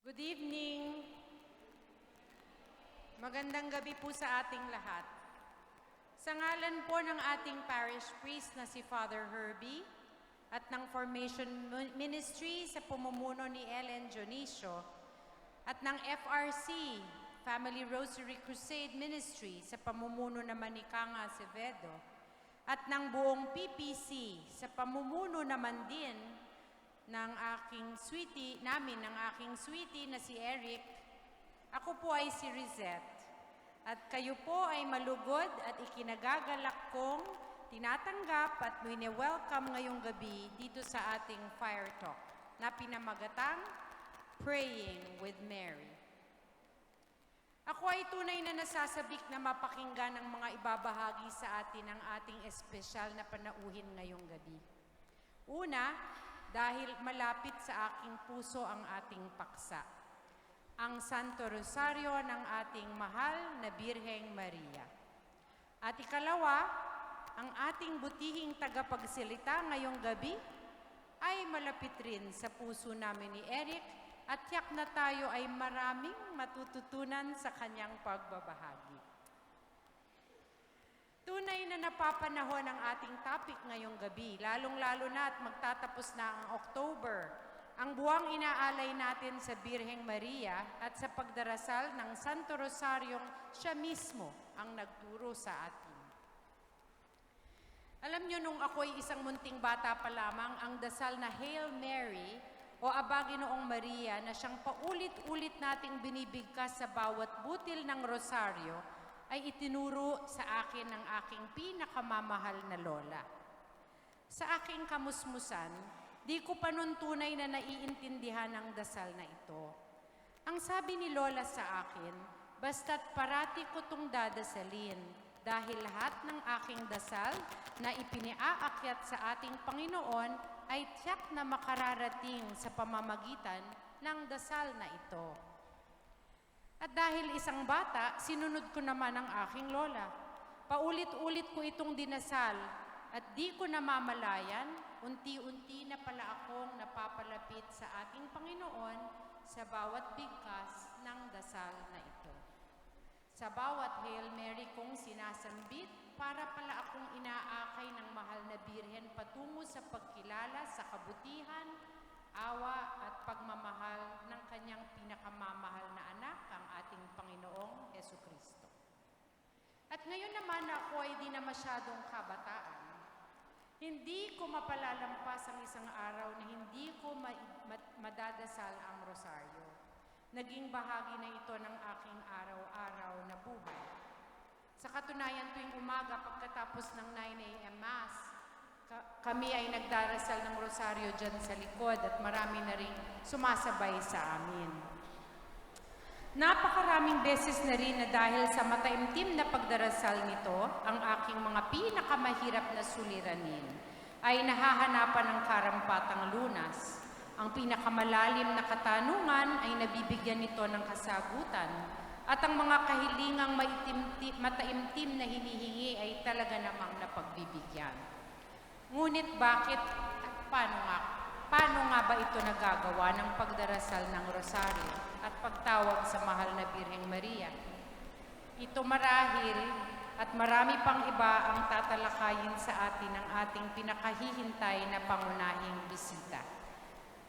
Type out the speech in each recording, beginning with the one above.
Good evening. Magandang gabi po sa ating lahat. Sa ngalan po ng ating parish priest na si Father Herbie at ng Formation Ministry sa pamumuno ni Ellen Dionisio at ng FRC, Family Rosary Crusade Ministry sa pamumuno naman ni Kanga Acevedo at ng buong PPC sa pamumuno naman din ng aking sweetie na si Eric. Ako po ay si Rizette. At kayo po ay malugod at ikinagagalak kong tinatanggap at wini-welcome ngayong gabi dito sa ating Fire Talk na pinamagatang Praying with Mary. Ako ay tunay na nasasabik na mapakinggan ang mga ibabahagi sa atin ng ating espesyal na panauhin ngayong gabi. Una, dahil malapit sa aking puso ang ating paksa, ang Santo Rosario ng ating mahal na Birheng Maria. At ikalawa, ang ating butihing tagapagsalita ngayong gabi ay malapit rin sa puso namin ni Eric at tiyak na tayo ay maraming matututunan sa kanyang pagbabahagi. Tunay na napapanahon ang ating topic ngayong gabi, lalong-lalo na at magtatapos na ang October, ang buwang inaalay natin sa Birheng Maria at sa pagdarasal ng Santo Rosaryong siya mismo ang nagturo sa atin. Alam niyo, nung ako'y isang munting bata pa lamang, ang dasal na Hail Mary o Aba Ginoong Maria na siyang paulit-ulit nating binibigkas sa bawat butil ng rosaryo ay itinuro sa akin ng aking pinakamamahal na lola. Sa aking kamusmusan, di ko pa nun tunay na naiintindihan ang dasal na ito. Ang sabi ni lola sa akin, basta't parati ko tong dadasalin dahil lahat ng aking dasal na ipiniaakyat sa ating Panginoon ay tiyak na makararating sa pamamagitan ng dasal na ito. At dahil isang bata, sinunod ko naman ang aking lola. Paulit-ulit ko itong dinasal at di ko namamalayan, unti-unti na pala akong napapalapit sa ating Panginoon sa bawat bigkas ng dasal na ito. Sa bawat Hail Mary kong sinasambit, para pala akong inaakay ng mahal na Birhen patungo sa pagkilala sa kabutihan, awa at pagmamahal ng kanyang pinakamamahal na anak, ang ating Panginoong Jesucristo. At ngayon naman ako ay di na masyadong kabataan. Hindi ko mapalalampas ang isang araw na hindi ko madadasal ang rosaryo. Naging bahagi na ito ng aking araw-araw na buhay. Sa katunayan, tuwing umaga pagkatapos ng 9 a.m. Mass, kami ay nagdarasal ng rosaryo dyan sa likod at marami na rin sumasabay sa amin. Napakaraming beses na rin na dahil sa mataimtim na pagdarasal nito, ang aking mga pinakamahirap na suliranin ay nahahanapan ng karampatang lunas. Ang pinakamalalim na katanungan ay nabibigyan nito ng kasagutan at ang mga kahilingang mataimtim na hinihingi ay talaga namang napagbibigyan. Ngunit bakit at paano nga ba ito nagagawa ng pagdarasal ng rosaryo at pagtawag sa mahal na Birheng Maria? Ito marahil at marami pang iba ang tatalakayin sa atin ng ating pinakahihintay na pangunahing bisita.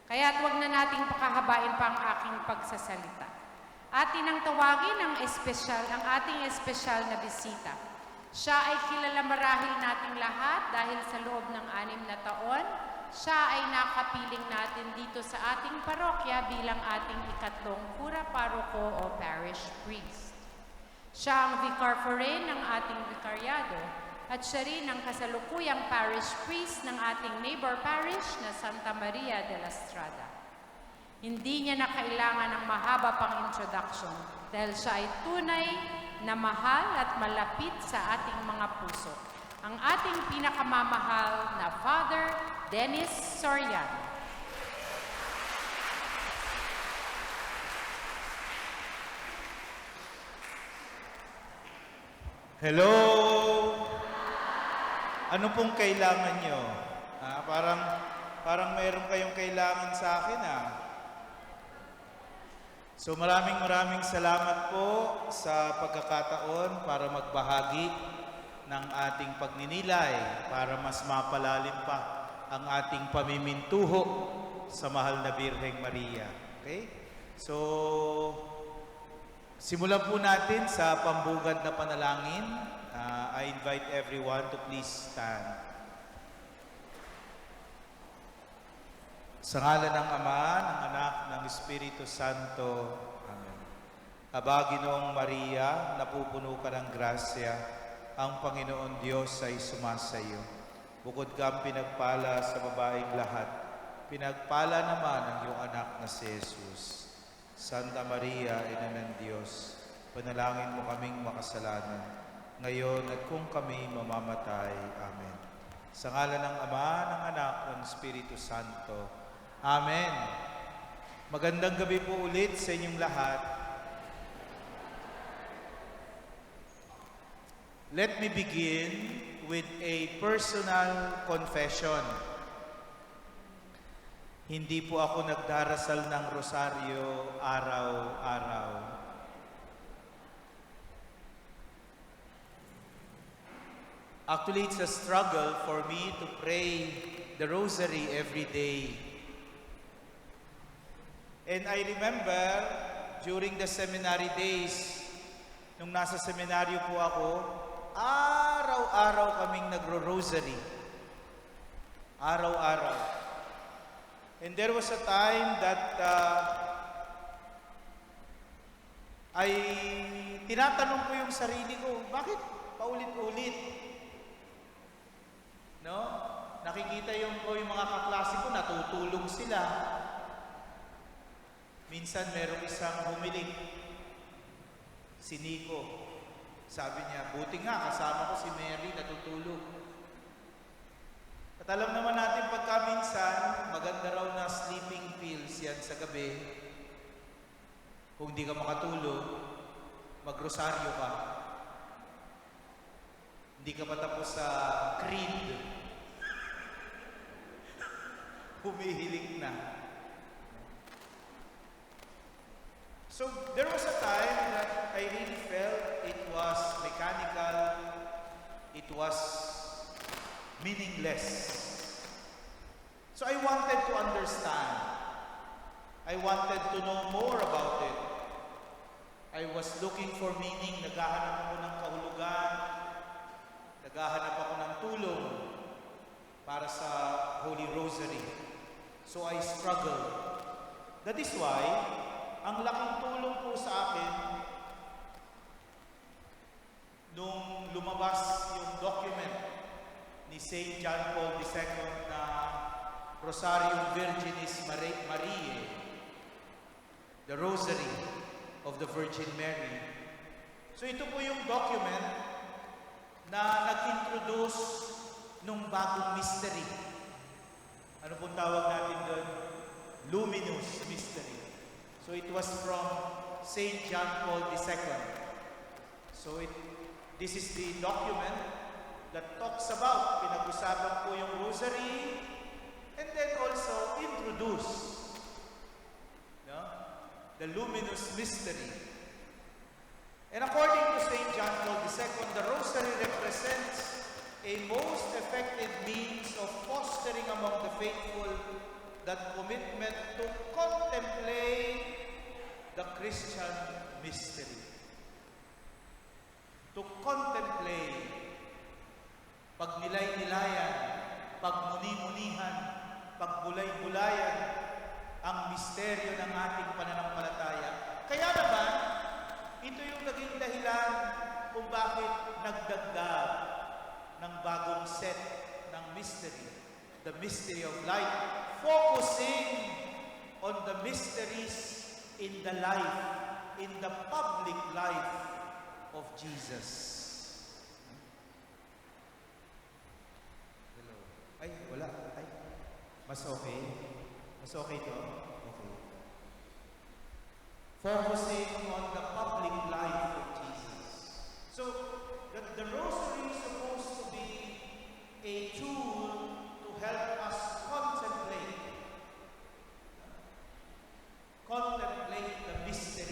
Kaya't wag na nating pakahabain pa ang aking pagsasalita. Atin ang tawagin ang ating espesyal na bisita. Siya ay kilala marahil nating lahat dahil sa loob ng 6 na taon, siya ay nakapiling natin dito sa ating parokya bilang ating ikatlong kura paroko o parish priest. Siya ang vicar foreign ng ating vikaryado at siya rin ang kasalukuyang parish priest ng ating neighbor parish na Santa Maria de la Strada. Hindi niya na kailangan ng mahaba pang introduction dahil siya ay tunay na mahal at malapit sa ating mga puso. Ang ating pinakamamahal na Father Dennis Sorian. Hello! Ano pong kailangan nyo? Parang mayroon kayong kailangan sa akin. So maraming salamat po sa pagkakataon para magbahagi ng ating pagninilay para mas mapalalim pa ang ating pamimintuho sa mahal na Birheng Maria. Okay? So, simulan po natin sa pambugad na panalangin. I invite everyone to please stand. Sa ngalan ng Ama, ng Anak, ng Espiritu Santo. Amen. Aba, Ginoong Maria, napupuno ka ng grasya, ang Panginoon Diyos ay sumasa iyo. Bukod kang pinagpala sa babaeng lahat, pinagpala naman ang iyong anak na si Jesus. Santa Maria, Ina ng Diyos, panalangin mo kaming makasalanan, ngayon at kung kami mamamatay. Amen. Sa ngalan ng Ama, ng Anak, ng Espiritu Santo. Amen. Magandang gabi po ulit sa inyong lahat. Let me begin with a personal confession. Hindi po ako nagdarasal ng rosaryo araw-araw. Actually, it's a struggle for me to pray the rosary every day. And I remember, during the seminary days, nung nasa seminaryo po ako, araw-araw kaming nagro-rosary. Araw-araw. And there was a time that ay tinatanong ko yung sarili ko, bakit paulit-ulit? No? Nakikita yung mga kaklase ko, natutulog sila. Minsan merong isang humiling, si Nico. Sabi niya, buti nga, kasama ko si Mary, natutulog. At alam naman natin pagka minsan, maganda raw na sleeping pills yan sa gabi. Kung di ka makatulog, magrosaryo ka. Hindi ka pa tapos sa creed. Humihiling na. So, there was a time that I really felt it was mechanical, it was meaningless. So, I wanted to understand. I wanted to know more about it. I was looking for meaning, naghahanap ako ng kahulugan, naghahanap ako ng tulong para sa Holy Rosary. So, I struggled. That is why, ang laking tulong po sa akin nung lumabas yung document ni St. John Paul II na Rosarium Virginis Mariae, the Rosary of the Virgin Mary. So ito po yung document na nag-introduce nung bagong mystery. Ano pong tawag natin doon? Luminous mystery. So it was from St. John Paul II. So this is the document that talks about, pinag-usapan po yung rosary, and then also introduce the luminous mystery. And according to St. John Paul II, the rosary represents a most effective means of fostering among the faithful that commitment to contemplate the Christian mystery. To contemplate, pagnilay-nilayan, pagmuni-munihan, pagbulay-bulayan, ang misteryo ng ating pananampalataya. Kaya naman, ito yung naging dahilan kung bakit nagdagdag ng bagong set ng mystery, the mystery of light, focusing on the mysteries in the life, in the public life of Jesus. Hello. Ay, wala. Ay, mas okay. Mas okay to? Okay. Focusing on the public life of Jesus. So, the rosary is supposed to be a tool to help us contemplate the mystery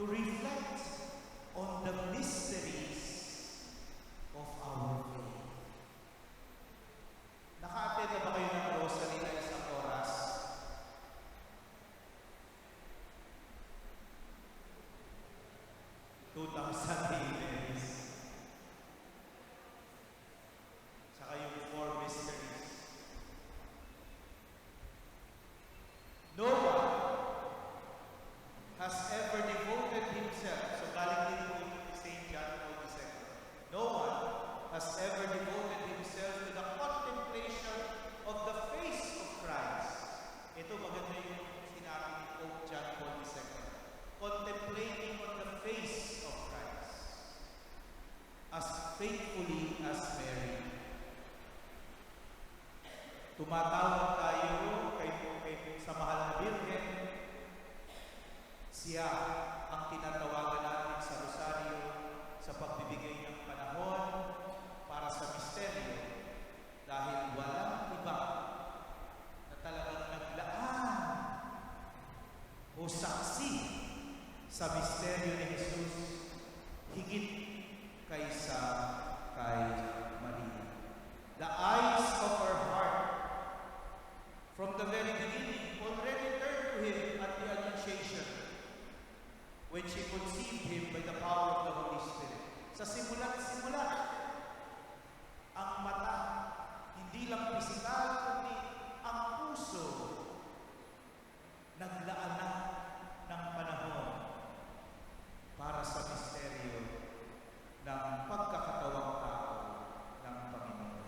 reflect on the mysteries of our faith. Naka-attend na ba kayo ng rosary na isang oras? $2,000. Saka yung 4 mysteries. No one has ever devoted himself, so galing din po ni St. John Paul II, no one has ever devoted himself to the contemplation of the face of Christ. Ito maganda yung sinabi ni Pope John Paul II. Contemplating on the face of Christ as faithfully as Mary. Tumatawag tayo kay sa mahal na Birhen. Siya ang tinatawagan natin sa rosaryo sa pagbibigay ng panahon para sa misteryo dahil walang iba na talagang naglaan o saksi sa misteryo ni Jesus higit kaysa kay Maria. The eyes of her heart from the very beginning already turned to him at the Annunciation when she conceived him by the power of the Holy Spirit. Sa simula, ang mata, hindi lang pisikal, kundi ang puso, naglaan na ng panahon para sa misteryo ng pagkakatawang tao ng Panginoon.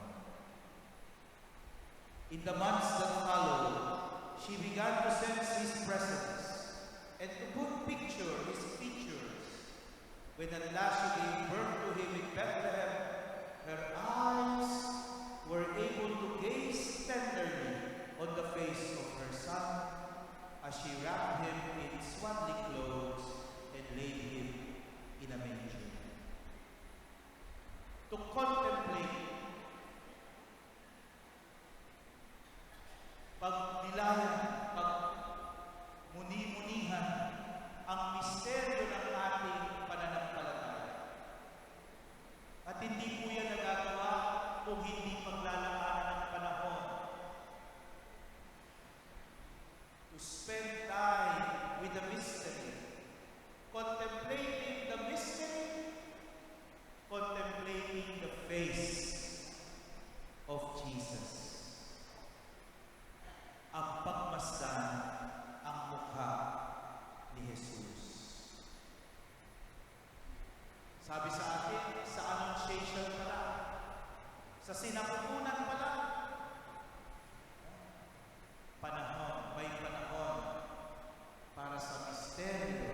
In the months that followed, she began to sense His presence and to put picture His features. When at last she gave birth to Him in Bethlehem, her eyes were able to gaze tenderly on the face of her Son as she wrapped Him in swaddling clothes and laid Him in a manger. To contemplate, pagnilayan, pagmuni-munihan ang misteryo ng ating pananampalataya. At hindi po yan nagagawa kung hindi paglalaanan ng panahon. To spend time with the mystery, contemplating the mystery, contemplating the face of Jesus. Ang pagmasdan ang mukha ni Jesus. Sabi sa atin, sa Annunciation pa lang, sa sinapupunan pa lang, may panahon para sa misteryo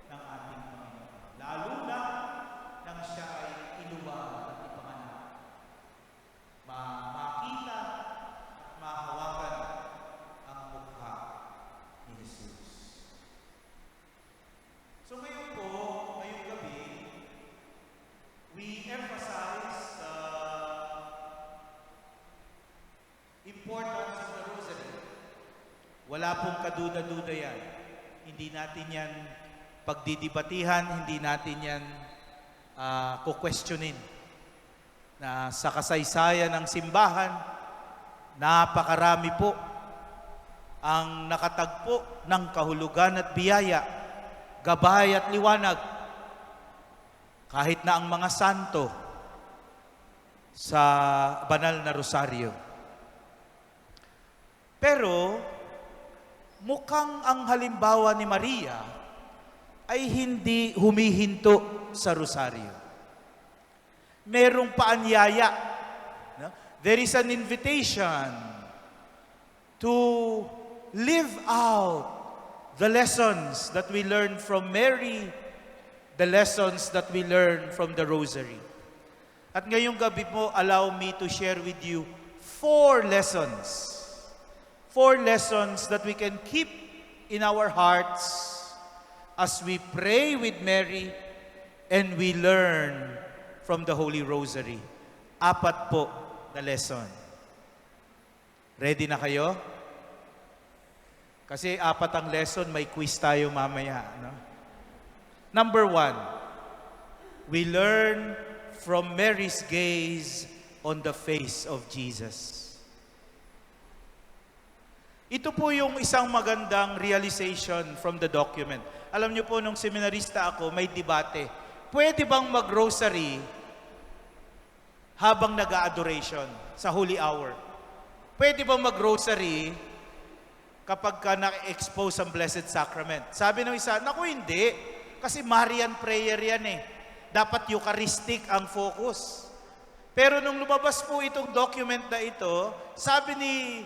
ng ating Panginoon. Lalo na nang siya ay inuwa at ipanganak. Makita at mahawakan ang mukha ni Jesus. So ngayong gabi, we emphasize the importance of the Rosary. Wala pong kaduda-duda yan. Hindi natin yan pagdidibatihan, hindi natin yan kukwestiyonin. Na sa kasaysayan ng simbahan, napakarami po ang nakatagpo ng kahulugan at biyaya, gabay at liwanag, kahit na ang mga santo sa banal na rosaryo. Pero, mukhang ang halimbawa ni Maria ay hindi humihinto sa rosaryo. Merong paanyaya. No? There is an invitation to live out the lessons that we learn from Mary, the lessons that we learn from the Rosary. At ngayong gabi po, allow me to share with you 4 lessons. 4 lessons that we can keep in our hearts as we pray with Mary and we learn from the Holy Rosary. 4 po na lesson. Ready na kayo? Kasi 4 ang lesson, may quiz tayo mamaya. No? Number one, we learn from Mary's gaze on the face of Jesus. Ito po yung isang magandang realization from the document. Alam niyo po, nung seminarista ako, may debate. Pwede bang mag-rosary habang nag-adoration sa Holy Hour? Pwede bang mag-rosary kapag ka na-expose ang Blessed Sacrament? Sabi ng isa, naku hindi. Kasi Marian prayer yan eh. Dapat Eucharistic ang focus. Pero nung lumabas po itong document na ito, sabi ni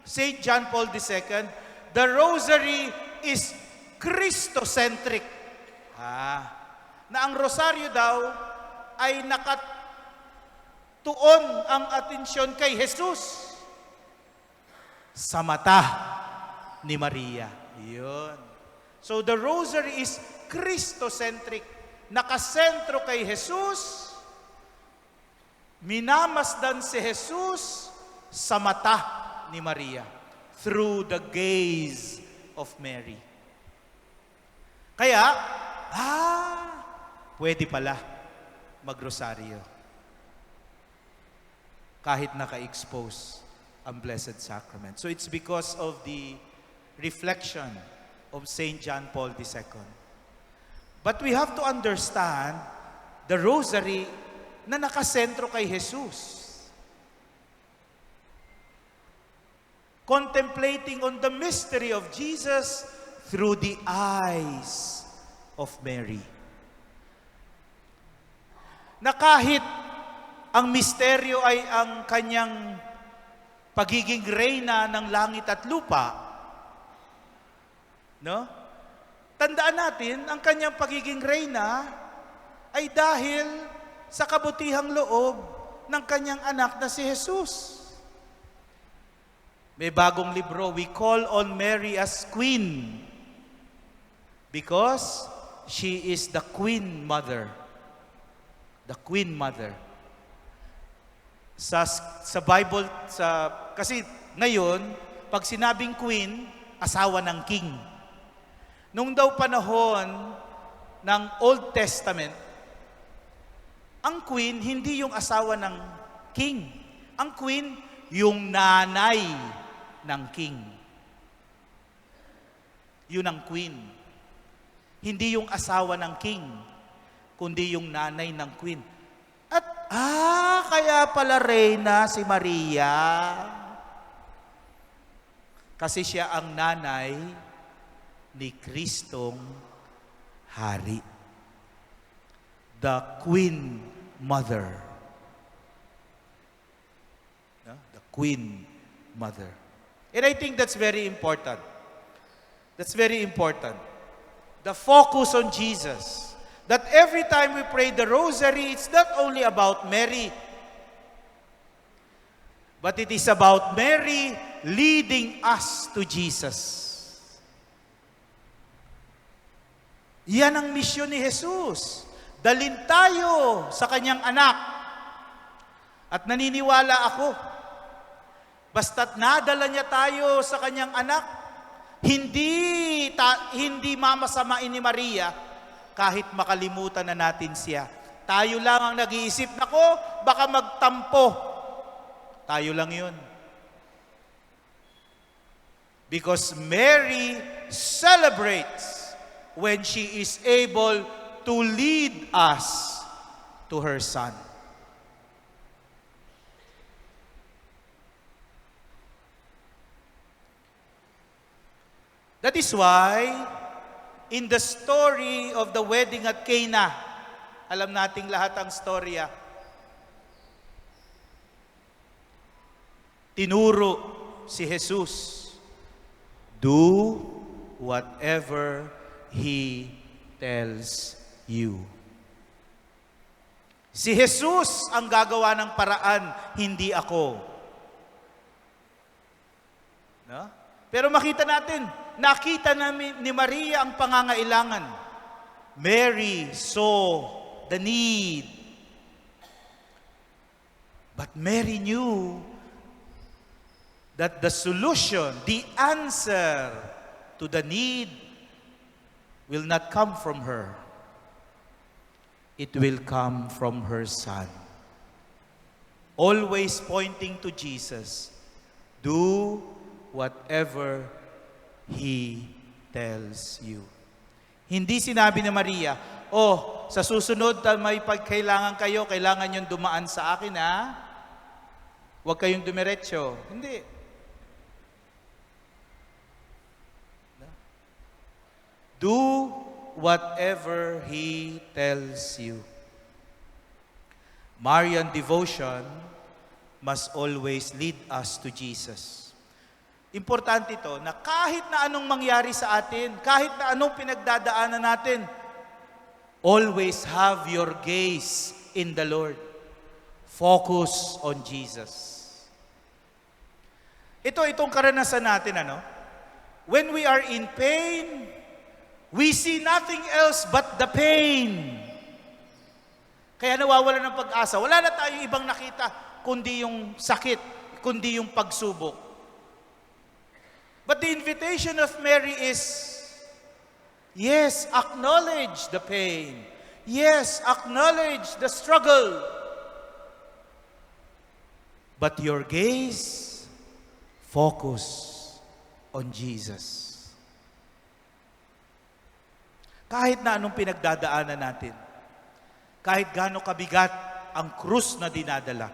St. John Paul II, the rosary is Christocentric. Na ang rosaryo daw ay nakatuon ang atensyon kay Jesus sa mata ni Maria. Yun. So the rosary is Christocentric. Nakasentro kay Jesus, minamasdan si Jesus sa mata ni Maria through the gaze of Mary. Kaya, pwede pala magrosaryo kahit naka-expose ang Blessed Sacrament. So it's because of the reflection of St. John Paul II. But we have to understand the rosary na nakasentro kay Jesus. Contemplating on the mystery of Jesus through the eyes of Mary. Na kahit ang misteryo ay ang kanyang pagiging reyna ng langit at lupa, no? Tandaan natin, ang kanyang pagiging reyna ay dahil sa kabutihang loob ng kanyang anak na si Jesus. May bagong libro, we call on Mary as Queen because she is the Queen Mother. The Queen Mother. Sa Bible, kasi ngayon, pag sinabing Queen, asawa ng King. Nung daw panahon ng Old Testament, ang Queen, hindi yung asawa ng King. Ang Queen, yung nanay ng King. Yun ang Queen. Hindi yung asawa ng King, kundi yung nanay ng Queen. At, kaya pala reyna si Maria. Kasi siya ang nanay ni Kristong Hari. The Queen Mother. No? The Queen Mother. And I think that's very important. That's very important. The focus on Jesus. That every time we pray the rosary, it's not only about Mary, but it is about Mary leading us to Jesus. Yan ang misyon ni Jesus. Dalhin tayo sa kanyang anak. At naniniwala ako, basta't nadala niya tayo sa kanyang anak, hindi mamasamain ni Maria kahit makalimutan na natin siya. Tayo lang ang nag-iisip, nako, baka magtampo. Tayo lang yun. Because Mary celebrates when she is able to lead us to her Son. That is why, in the story of the wedding at Cana, alam nating lahat ang storya, tinuro si Jesus, do whatever He tells you. Si Jesus ang gagawa ng paraan, hindi ako. No? Pero nakita ni Maria ang pangangailangan. Mary saw the need. But Mary knew that the solution, the answer to the need will not come from her, it will come from her son. Always pointing to Jesus. Do whatever He tells you. Hindi sinabi ni Maria, oh, sa susunod na may pagkailangan kayo, kailangan yung dumaan sa akin, ha? Huwag kayong dumiretso. Hindi. Do whatever He tells you. Marian devotion must always lead us to Jesus. Importante ito na kahit na anong mangyari sa atin, kahit na anong pinagdadaanan natin, always have your gaze in the Lord. Focus on Jesus. Itong karanasan natin, when we are in pain, we see nothing else but the pain. Kaya nawawala ng pag-asa. Wala na tayong ibang nakita kundi yung sakit, kundi yung pagsubok. But the invitation of Mary is, yes, acknowledge the pain. Yes, acknowledge the struggle. But your gaze, focus on Jesus. Kahit na anong pinagdadaanan natin, kahit gaano kabigat ang krus na dinadala,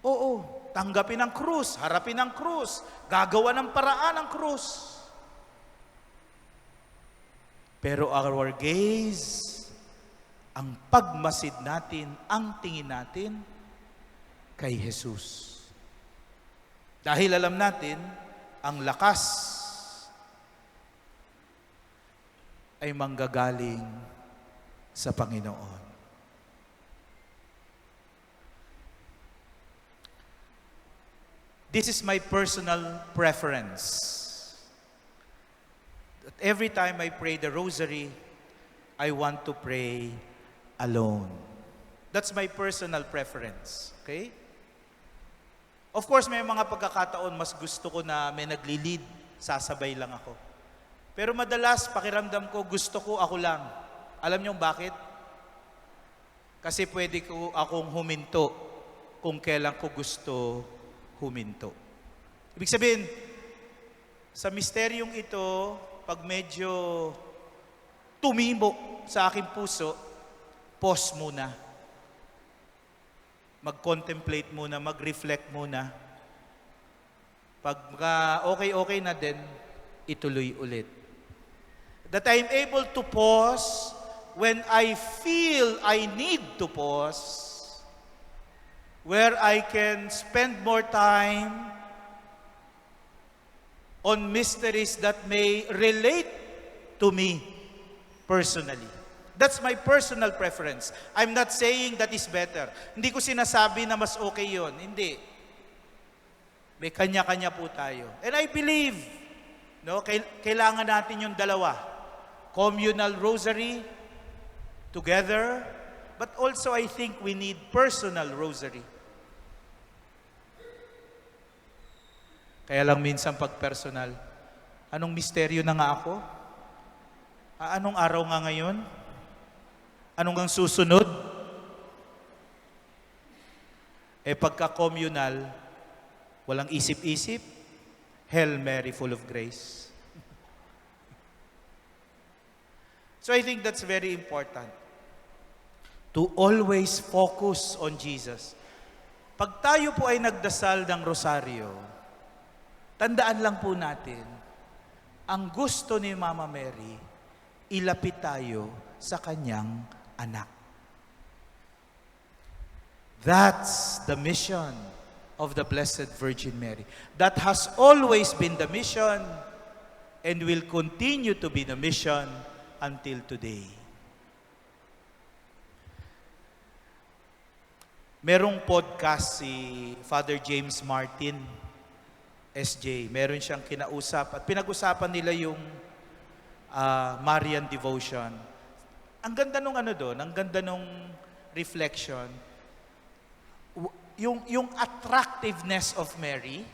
oo, tanggapin ang krus, harapin ang krus, gagawa ng paraan ang krus. Pero our gaze, ang pagmasid natin, ang tingin natin, kay Jesus. Dahil alam natin, ang lakas ay manggagaling sa Panginoon. This is my personal preference. That every time I pray the rosary, I want to pray alone. That's my personal preference. Okay? Of course, may mga pagkakataon mas gusto ko na may nagli-lead, sasabay lang ako. Pero madalas, pakiramdam ko, gusto ko ako lang. Alam niyo bakit? Kasi pwede ko akong huminto kung kailan ko gusto huminto. Ibig sabihin, sa misteryong ito, pag medyo tumimbo sa aking puso, pause muna. Mag-contemplate muna, mag-reflect muna. Pag okay na din, ituloy ulit. That I'm able to pause when I feel I need to pause, where I can spend more time on mysteries that may relate to me personally. That's my personal preference. I'm not saying that is better. Hindi ko sinasabi na mas okay yon. Hindi. May kanya-kanya po tayo. And I believe, kailangan natin yung dalawa. Communal rosary, together, but also I think we need personal rosary. Kaya lang minsan pag personal, anong misteryo na nga ako? Anong araw nga ngayon? Anong ang susunod? Pagka-communal, walang isip-isip, Hail Mary, full of grace. So I think that's very important. To always focus on Jesus. Pag tayo po ay nagdasal ng rosaryo, tandaan lang po natin, ang gusto ni Mama Mary, ilapit tayo sa kanyang anak. That's the mission of the Blessed Virgin Mary. That has always been the mission and will continue to be the mission until today. Merong podcast si Father James Martin, SJ. Meron siyang kinausap at pinag-usapan nila yung Marian devotion. Ang ganda nung ang ganda nung reflection. Yung attractiveness of Mary,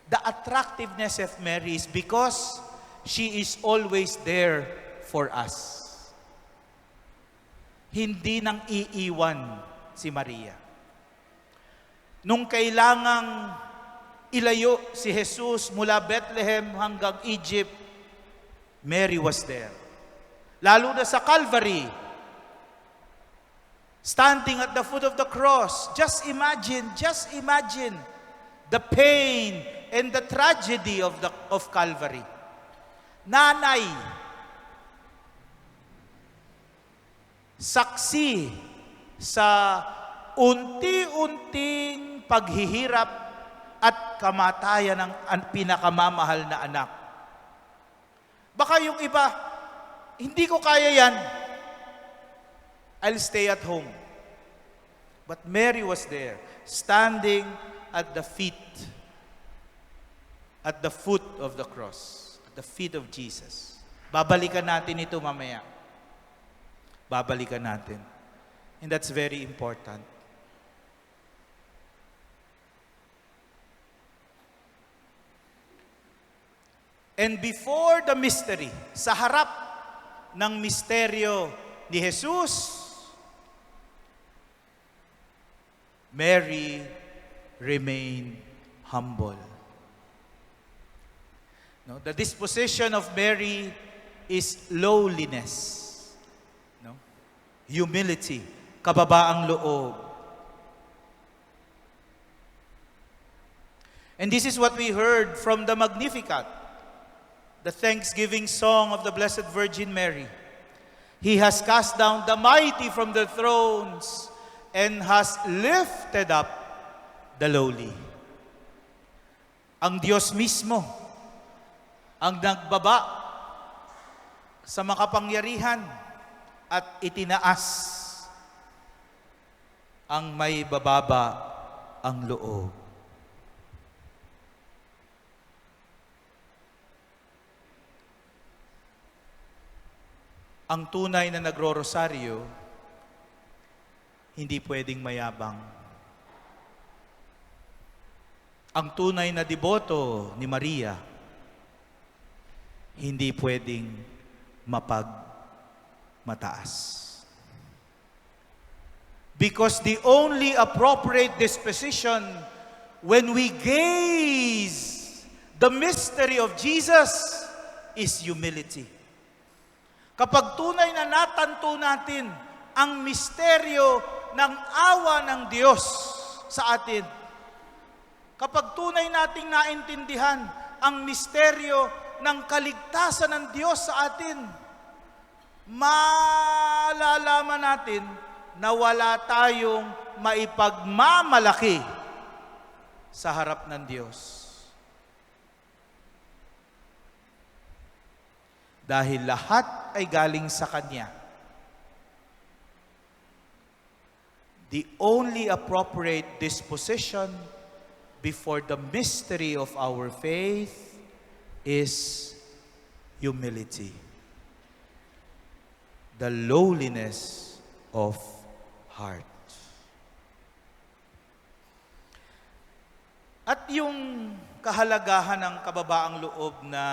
the attractiveness of Mary is because she is always there for us. hindi nang iiwan si Maria. Nung kailangang ilayo si Jesus mula Bethlehem hanggang Egypt, Mary was there. Lalo na sa Calvary, standing at the foot of the cross. Just imagine the pain and the tragedy of Calvary. Nanay, saksi sa unti-unting paghihirap at kamatayan ng pinakamamahal na anak. Baka yung iba, hindi ko kaya yan. I'll stay at home. But Mary was there, standing at the foot of the cross, at the feet of Jesus. Babalikan natin ito mamaya. Babalikan natin. And that's very important. And before the mystery, sa harap ng misteryo ni Jesus, Mary remained humble. No, the disposition of Mary is lowliness. No? Humility, kababaang loob. And this is what we heard from the Magnificat, the thanksgiving song of the Blessed Virgin Mary. He has cast down the mighty from the thrones and has lifted up the lowly. Ang Diyos mismo ang nagbaba sa makapangyarihan at itinaas ang may bababa ang loob. Ang tunay na nagro-rosaryo, hindi pwedeng mayabang. Ang tunay na deboto ni Maria, hindi pwedeng mapagmataas. Because the only appropriate disposition when we gaze the mystery of Jesus is humility. Kapag tunay na natanto natin ang misteryo ng awa ng Diyos sa atin, kapag tunay nating naintindihan ang misteryo ng kaligtasan ng Diyos sa atin, malalaman natin na wala tayong maipagmamalaki sa harap ng Diyos. Dahil lahat ay galing sa Kanya. The only appropriate disposition before the mystery of our faith is humility. The lowliness of heart. At yung kahalagahan ng kababaang loob na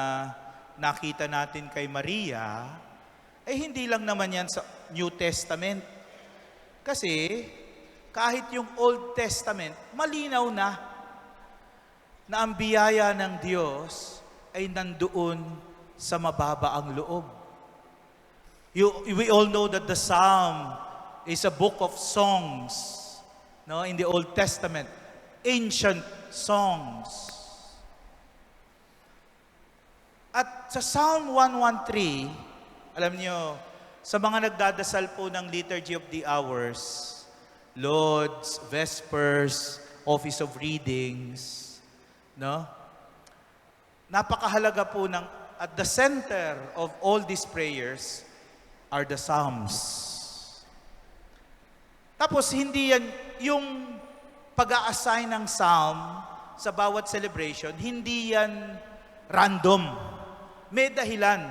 nakita natin kay Maria, ay hindi lang naman yan sa New Testament. Kasi kahit yung Old Testament, malinaw na ang biyaya ng Diyos ay nandoon sa mababa ang loob. We all know that the Psalm is a book of songs, no, in the Old Testament, ancient songs. At sa Psalm 113, alam niyo, sa mga nagdadasal po ng Liturgy of the Hours, Lauds, Vespers, Office of Readings, no? Napakahalaga po ng, at the center of all these prayers are the Psalms. Tapos hindi yan, yung pag-a-assign ng Psalm sa bawat celebration, hindi yan random. May dahilan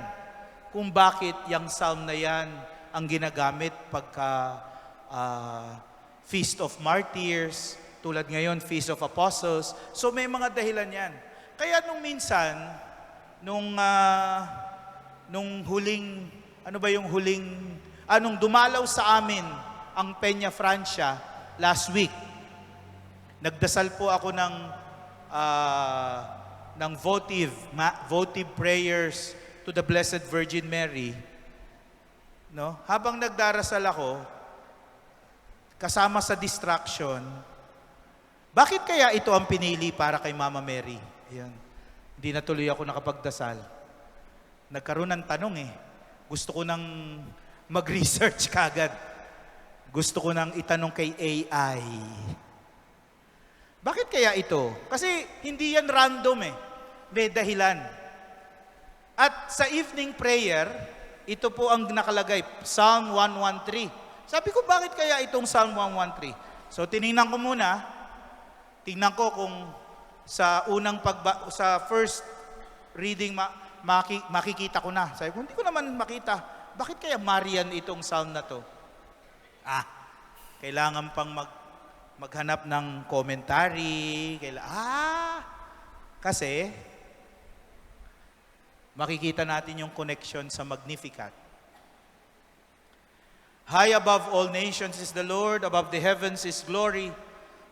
kung bakit yung Psalm na yan ang ginagamit pagka Feast of Martyrs, tulad ngayon, Feast of Apostles. So may mga dahilan yan. Kaya nung minsan, nung huling, ano ba yung huling anong dumalaw sa amin ang Peña Francia last week. Nagdasal po ako ng votive prayers to the Blessed Virgin Mary. No? Habang nagdarasal ako, kasama sa distraction, bakit kaya ito ang pinili para kay Mama Mary? Ayan. Hindi na tuloy ako nakapagdasal. Nagkaroon ng tanong eh. Gusto ko nang mag-research kagad. Gusto ko nang itanong kay AI. Bakit kaya ito? Kasi hindi yan random eh. May dahilan. At sa evening prayer, ito po ang nakalagay, Psalm 113. Sabi ko, bakit kaya itong Psalm 113? So tiningnan ko muna, tingnan ko kung sa sa first reading makikita ko na. Sabi ko, hindi ko naman makita. Bakit kaya Marian itong psalm na to? Kailangan pang maghanap ng commentary. Kasi makikita natin yung connection sa Magnificat. High above all nations is the Lord, above the heavens is glory,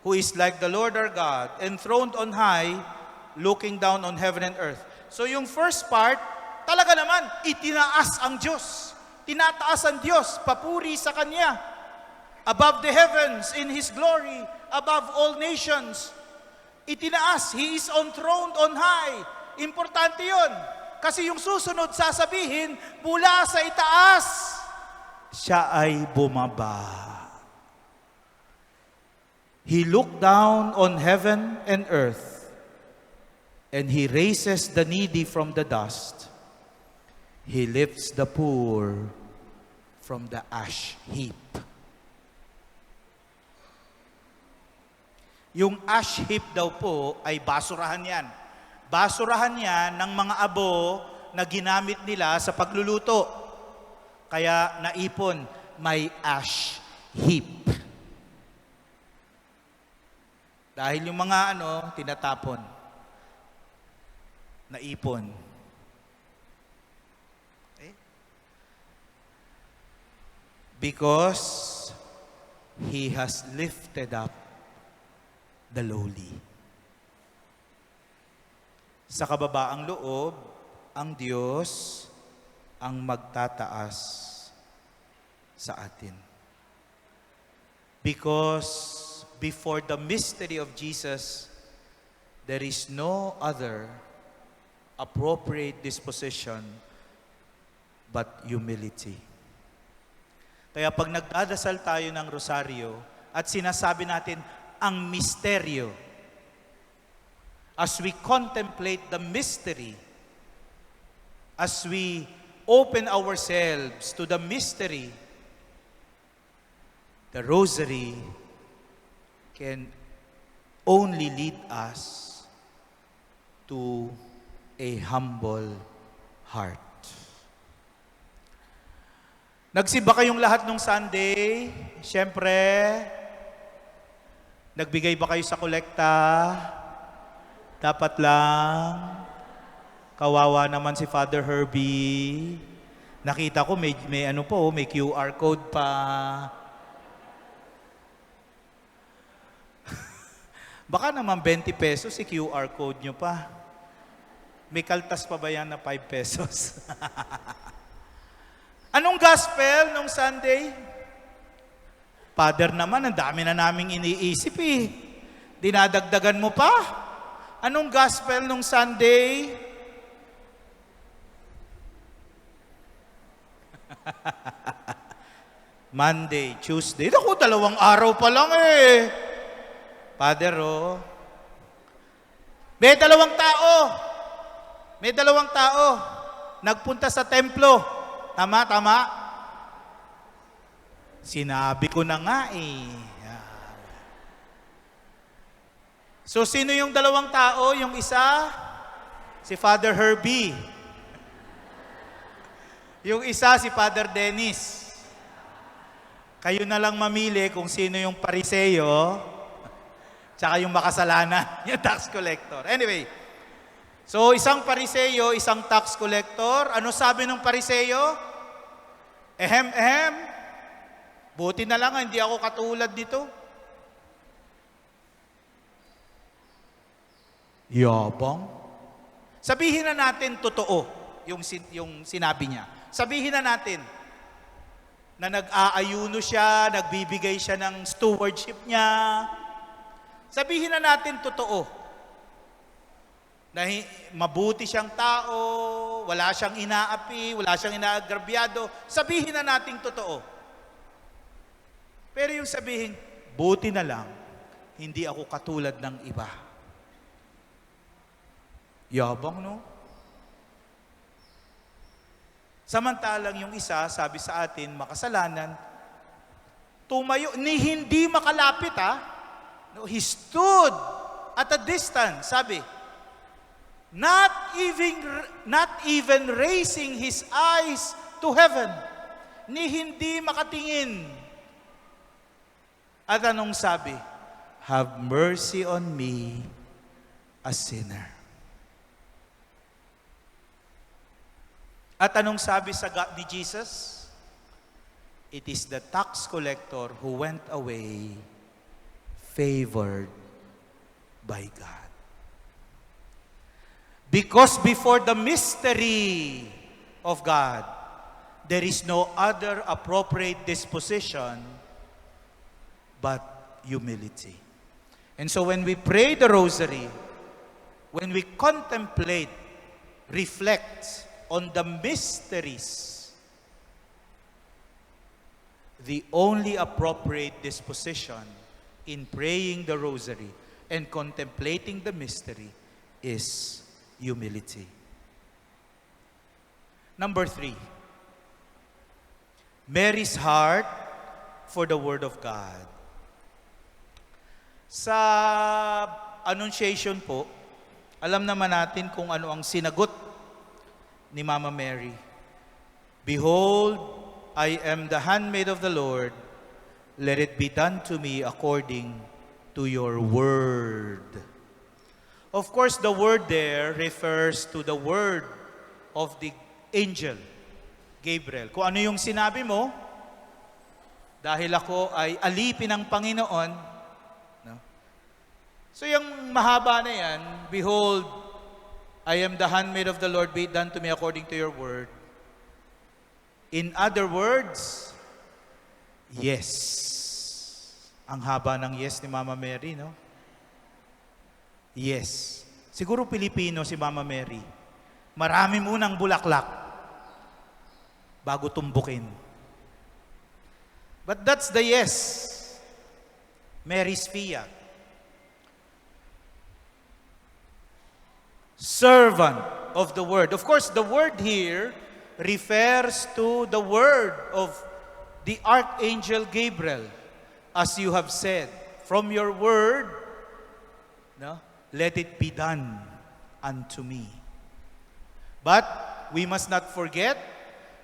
who is like the Lord our God, enthroned on high, looking down on heaven and earth. So yung first part, talaga naman, itinaas ang Diyos. Tinataas ang Diyos, papuri sa Kanya. Above the heavens, in His glory, above all nations. Itinaas, He is enthroned on high. Importante yun. Kasi yung susunod sasabihin, mula sa itaas, siya ay bumaba. He looked down on heaven and earth, and He raises the needy from the dust. He lifts the poor from the ash heap. Yung ash heap daw po ay basurahan yan. Basurahan yan ng mga abo na ginamit nila sa pagluluto. Kaya naipon, may ash heap. Dahil yung mga tinatapon. Naipon. Okay? Because He has lifted up the lowly. Sa kababaang loob, ang Diyos ang magtataas sa atin. Because before the mystery of Jesus, there is no other appropriate disposition but humility. Kaya pag nagdadasal tayo ng rosaryo at sinasabi natin ang misteryo, as we contemplate the mystery, as we open ourselves to the mystery, the rosary can only lead us to a humble heart. Nagsimba kayong lahat nung Sunday? Siyempre, nagbigay ba kayo sa kolekta? Dapat lang. Kawawa naman si Father Herbie. Nakita ko may may QR code pa. Baka naman 20 pesos si QR code nyo pa. May kaltas pa ba yan na 5 pesos? Anong gospel nung Sunday? Father naman, ang dami na naming iniisip eh. Dinadagdagan mo pa? Anong gospel nung Sunday? Monday, Tuesday. Naku, 2 araw pa lang eh. Father, May 2 tao. May 2 tao. Nagpunta sa templo. Tama? Sinabi ko na nga eh. So, sino yung 2 tao? Yung isa, si Father Herbie. Yung isa, si Father Dennis. Kayo na lang mamili kung sino yung pariseyo, tsaka yung makasalanan, yung tax collector. Anyway, so isang pariseyo, isang tax collector. Ano sabi ng pariseyo? Ehem. Buti na lang, hindi ako katulad nito. Yabang. Sabihin na natin totoo yung sinabi niya. Sabihin na natin na nag-aayuno siya, nagbibigay siya ng stewardship niya. Sabihin na natin totoo na mabuti siyang tao, wala siyang inaapi, wala siyang inaagrabyado. Sabihin na natin totoo. Pero yung sabihin, buti na lang, hindi ako katulad ng iba. Yabang, no? Samantalang yung isa, sabi sa atin, makasalanan, tumayo, ni hindi makalapit, No, he stood at a distance, sabi, not even raising his eyes to heaven, ni hindi makatingin. At anong sabi? Have mercy on me, a sinner. At anong sabi ni Jesus? It is the tax collector who went away favored by God. Because before the mystery of God, there is no other appropriate disposition but humility. And so when we pray the rosary, when we contemplate, reflect on the mysteries, the only appropriate disposition in praying the rosary and contemplating the mystery is humility. Number 3, Mary's heart for the Word of God. Sa Annunciation po, alam naman natin kung ano ang sinagot ni Mama Mary. Behold, I am the handmaid of the Lord. Let it be done to me according to your word. Of course, the word there refers to the word of the angel, Gabriel. Kung ano yung sinabi mo, dahil ako ay alipin ng Panginoon, no? So yung mahaba na yan, behold, I am the handmaid of the Lord, be it done to me according to your word. In other words, yes. Ang haba ng yes ni Mama Mary, no? Yes. Siguro Pilipino si Mama Mary. Marami munang bulaklak bago tumbukin. But that's the yes. Mary's fiat. Servant of the word. Of course, the word here refers to the word of the Archangel Gabriel. As you have said, from your word, no, let it be done unto me. But we must not forget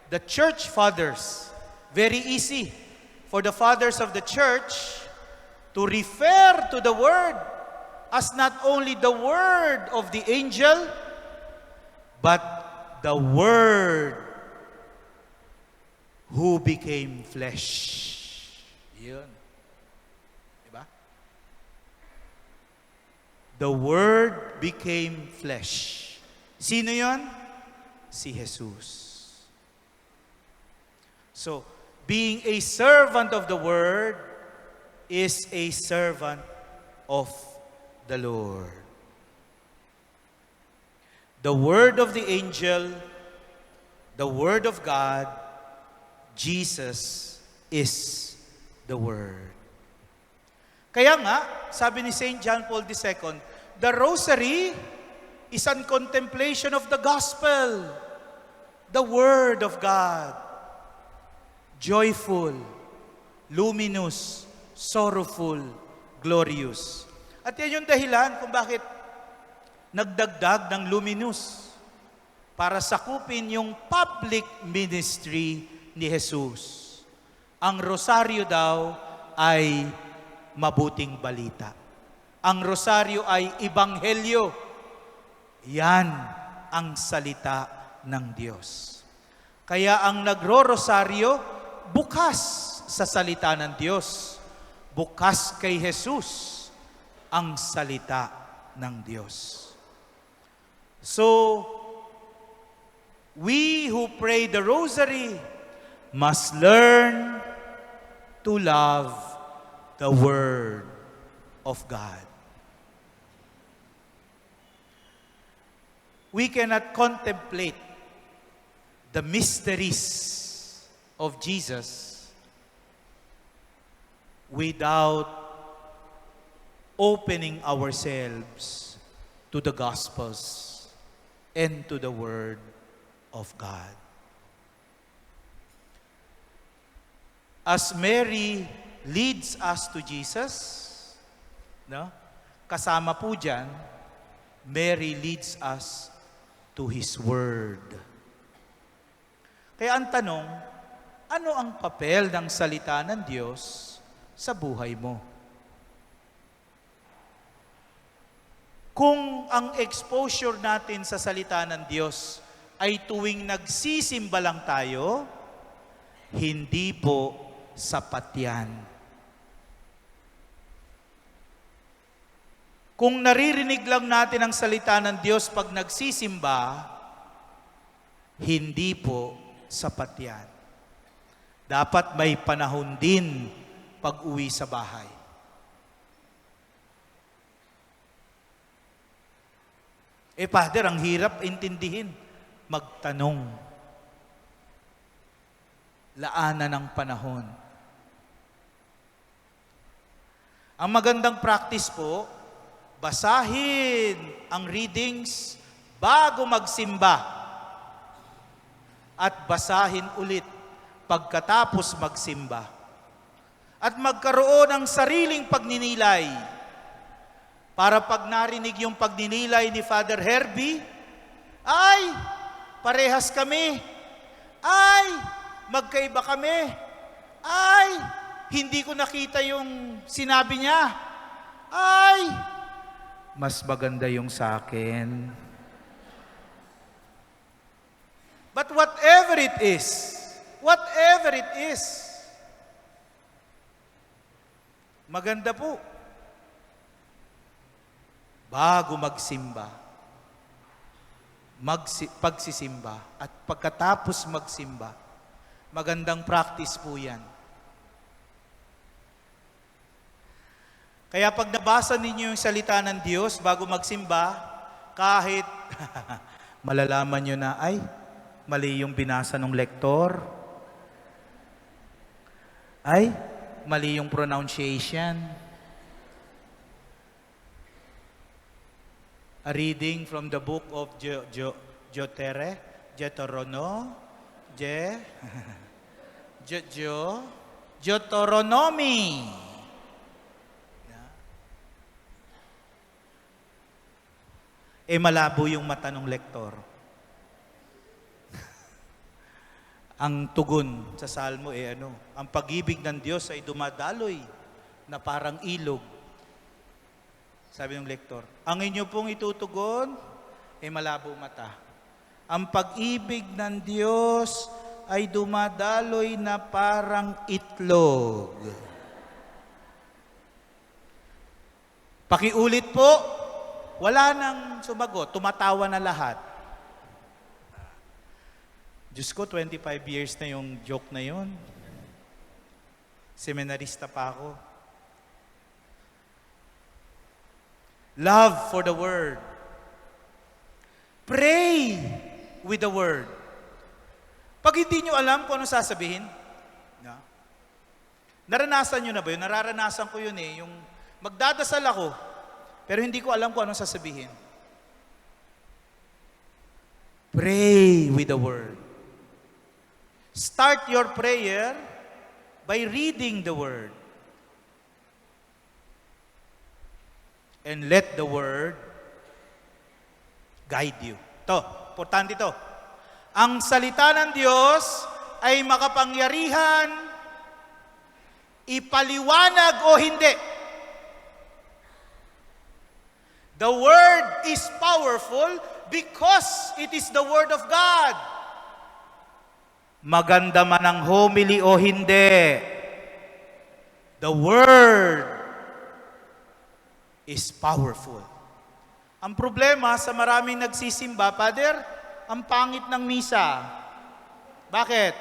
the church fathers. Very easy for the fathers of the church to refer to the word as not only the word of the angel, but the word who became flesh. Yun. The Word became flesh. Sino yon? Si Jesus. So, being a servant of the Word is a servant of the Lord. The Word of the angel, the Word of God, Jesus is the Word. Kaya nga, sabi ni St. John Paul II, the rosary is a contemplation of the gospel, the Word of God. Joyful, luminous, sorrowful, glorious. At yan yung dahilan kung bakit nagdagdag ng luminous para sakupin yung public ministry ni Jesus. Ang rosaryo daw ay mabuting balita. Ang rosaryo ay ebanghelyo. Yan ang salita ng Diyos. Kaya ang nagro-rosaryo, bukas sa salita ng Diyos. Bukas kay Jesus ang salita ng Diyos. So, we who pray the rosary must learn to love the Word of God. We cannot contemplate the mysteries of Jesus without opening ourselves to the Gospels and to the Word of God. As Mary leads us to Jesus, no? Kasama po dyan, Mary leads us to His Word. Kaya ang tanong, ano ang papel ng salita ng Diyos sa buhay mo? Kung ang exposure natin sa salita ng Diyos ay tuwing nagsisimba lang tayo, hindi po sapat yan. Kung naririnig lang natin ang salita ng Diyos pag nagsisimba, hindi po sapat yan. Dapat may panahon din pag uwi sa bahay. Father, ang hirap intindihin. Magtanong. Laanan ng panahon. Ang magandang practice po, basahin ang readings bago magsimba at basahin ulit pagkatapos magsimba. At magkaroon ng sariling pagninilay para pag narinig yung pagninilay ni Father Herbie, ay, parehas kami. Ay, magkaiba kami. Ay, hindi ko nakita yung sinabi niya. Ay, mas maganda yung sa akin. But whatever it is, maganda po. Bago magsimba, pagsisimba, at pagkatapos magsimba, magandang practice po yan. Kaya pag nabasa ninyo yung salita ng Diyos bago magsimba, kahit malalaman nyo na, ay, mali yung binasa ng lektor. Ay, mali yung pronunciation. A reading from the book of Deuteronomy. Malabo yung mata ng lektor. Ang tugon sa salmo ang pag-ibig ng Diyos ay dumadaloy na parang ilog. Sabi ng lektor, ang inyo pong itutugon ay malabo mata. Ang pag-ibig ng Diyos ay dumadaloy na parang itlog. Pakiulit po, wala nang sumagot, tumatawa na lahat. Diyos ko, 25 years na yung joke na yun. Seminarista pa ako. Love for the Word. Pray with the Word. Pag hindi nyo alam kung ano sasabihin, naranasan nyo na ba yun? Nararanasan ko yun yung magdadasal ako, pero hindi ko alam kung ano sasabihin. Pray with the Word. Start your prayer by reading the Word. And let the Word guide you. Importante ito. Ang salita ng Diyos ay makapangyarihan, ipaliwanag o hindi. The Word is powerful because it is the Word of God. Maganda man ang homily o hindi, the Word is powerful. Ang problema sa maraming nagsisimba, Father, ang pangit ng misa. Bakit?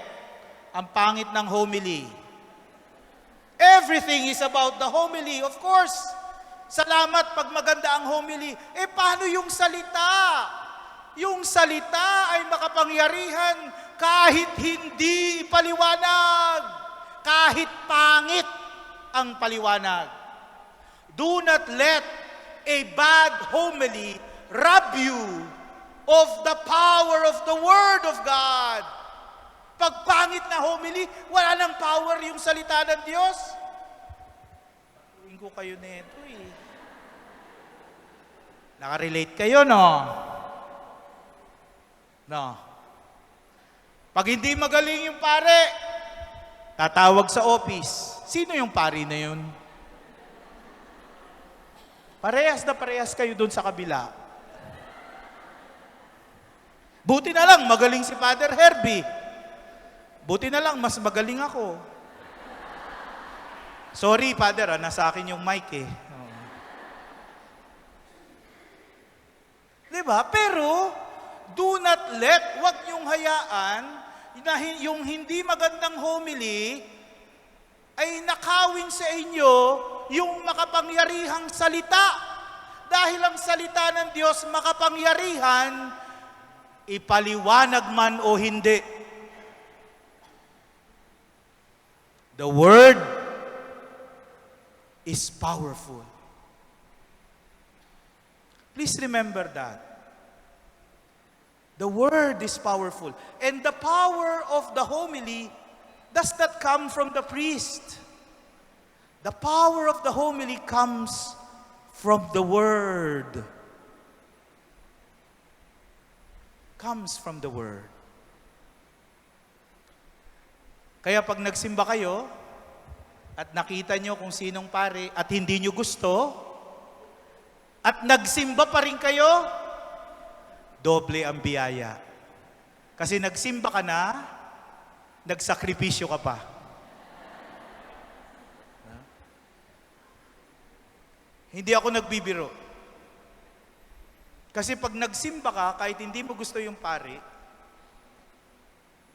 Ang pangit ng homily. Everything is about the homily, of course. Salamat pag maganda ang homily. Paano yung salita? Yung salita ay makapangyarihan kahit hindi ipaliwanag. Kahit pangit ang paliwanag. Do not let a bad homily rob you of the power of the Word of God. Pag pangit na homily, wala nang power yung salita ng Diyos. Patuloy ko kayo nito eh. Nakarelate kayo, no? No. Pag hindi magaling yung pare, tatawag sa office. Sino yung pare na yun? Parehas na parehas kayo dun sa kabila. Buti na lang, magaling si Father Herbie. Buti na lang, mas magaling ako. Sorry, Father, nasa akin yung mic eh. Oh. Diba? Pero, do not let, wag niyong hayaan, na yung hindi magandang homily, ay nakawin sa inyo yung makapangyarihang salita. Dahil ang salita ng Diyos makapangyarihan, ipaliwanag man o hindi. The Word is powerful. Please remember that. The Word is powerful. And the power of the homily does not come from the priest. The power of the homily comes from the Word. Comes from the Word. Kaya pag nagsimba kayo, at nakita nyo kung sinong pare, at hindi nyo gusto, at nagsimba pa rin kayo, doble ang biyaya. Kasi nagsimba ka na, nagsakripisyo ka pa. Hindi ako nagbibiro. Kasi pag nagsimba ka, kahit hindi mo gusto yung pare,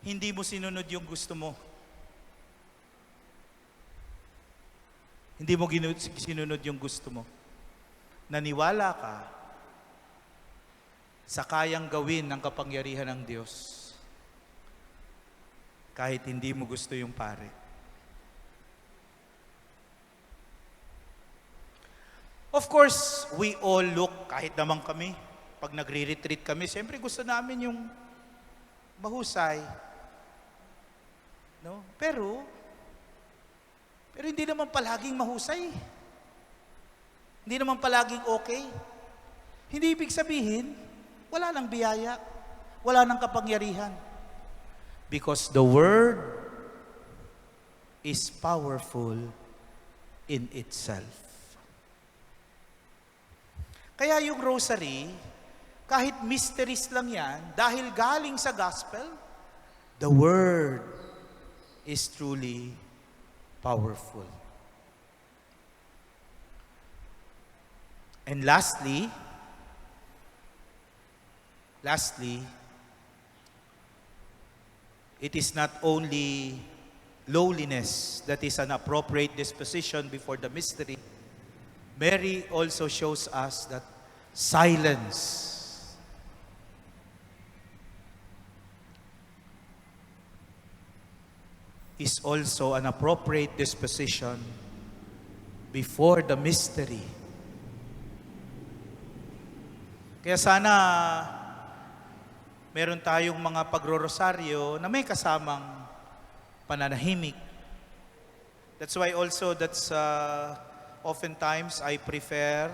hindi mo sinunod yung gusto mo. Hindi mo sinunod yung gusto mo. Naniwala ka sa kayang gawin ng kapangyarihan ng Diyos kahit hindi mo gusto yung pare. Of course, we all look, kahit naman kami, pag nagre-retreat kami, siyempre gusto namin yung mahusay. No? Pero hindi naman palaging mahusay. Hindi naman palaging okay. Hindi ibig sabihin, wala nang biyaya, wala nang kapangyarihan. Because the Word is powerful in itself. Kaya yung rosary, kahit mysteries lang yan, dahil galing sa gospel, the Word is truly powerful. And lastly, it is not only lowliness that is an appropriate disposition before the mystery. Mary also shows us that silence is also an appropriate disposition before the mystery. Kaya sana meron tayong mga pagrorosaryo na may kasamang pananahimik. That's why also oftentimes I prefer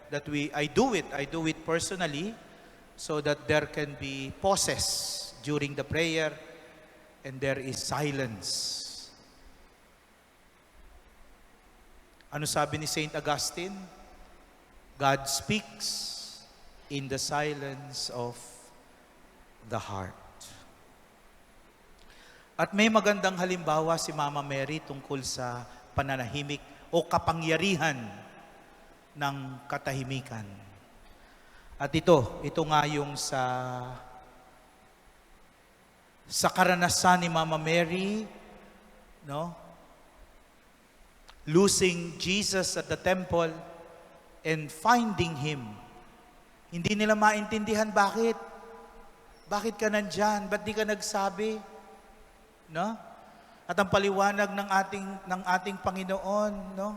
that I do it personally so that there can be pauses during the prayer and there is silence. Ano sabi ni Saint Augustine? God speaks in the silence of the heart. At may magandang halimbawa si Mama Mary tungkol sa pananahimik o kapangyarihan ng katahimikan. At ito nga yung sa karanasan ni Mama Mary, no? Losing Jesus at the temple and finding Him. Hindi nila maintindihan bakit. Bakit ka nandyan? Ba't di ka nagsabi? No? At ang paliwanag ng ating Panginoon, no?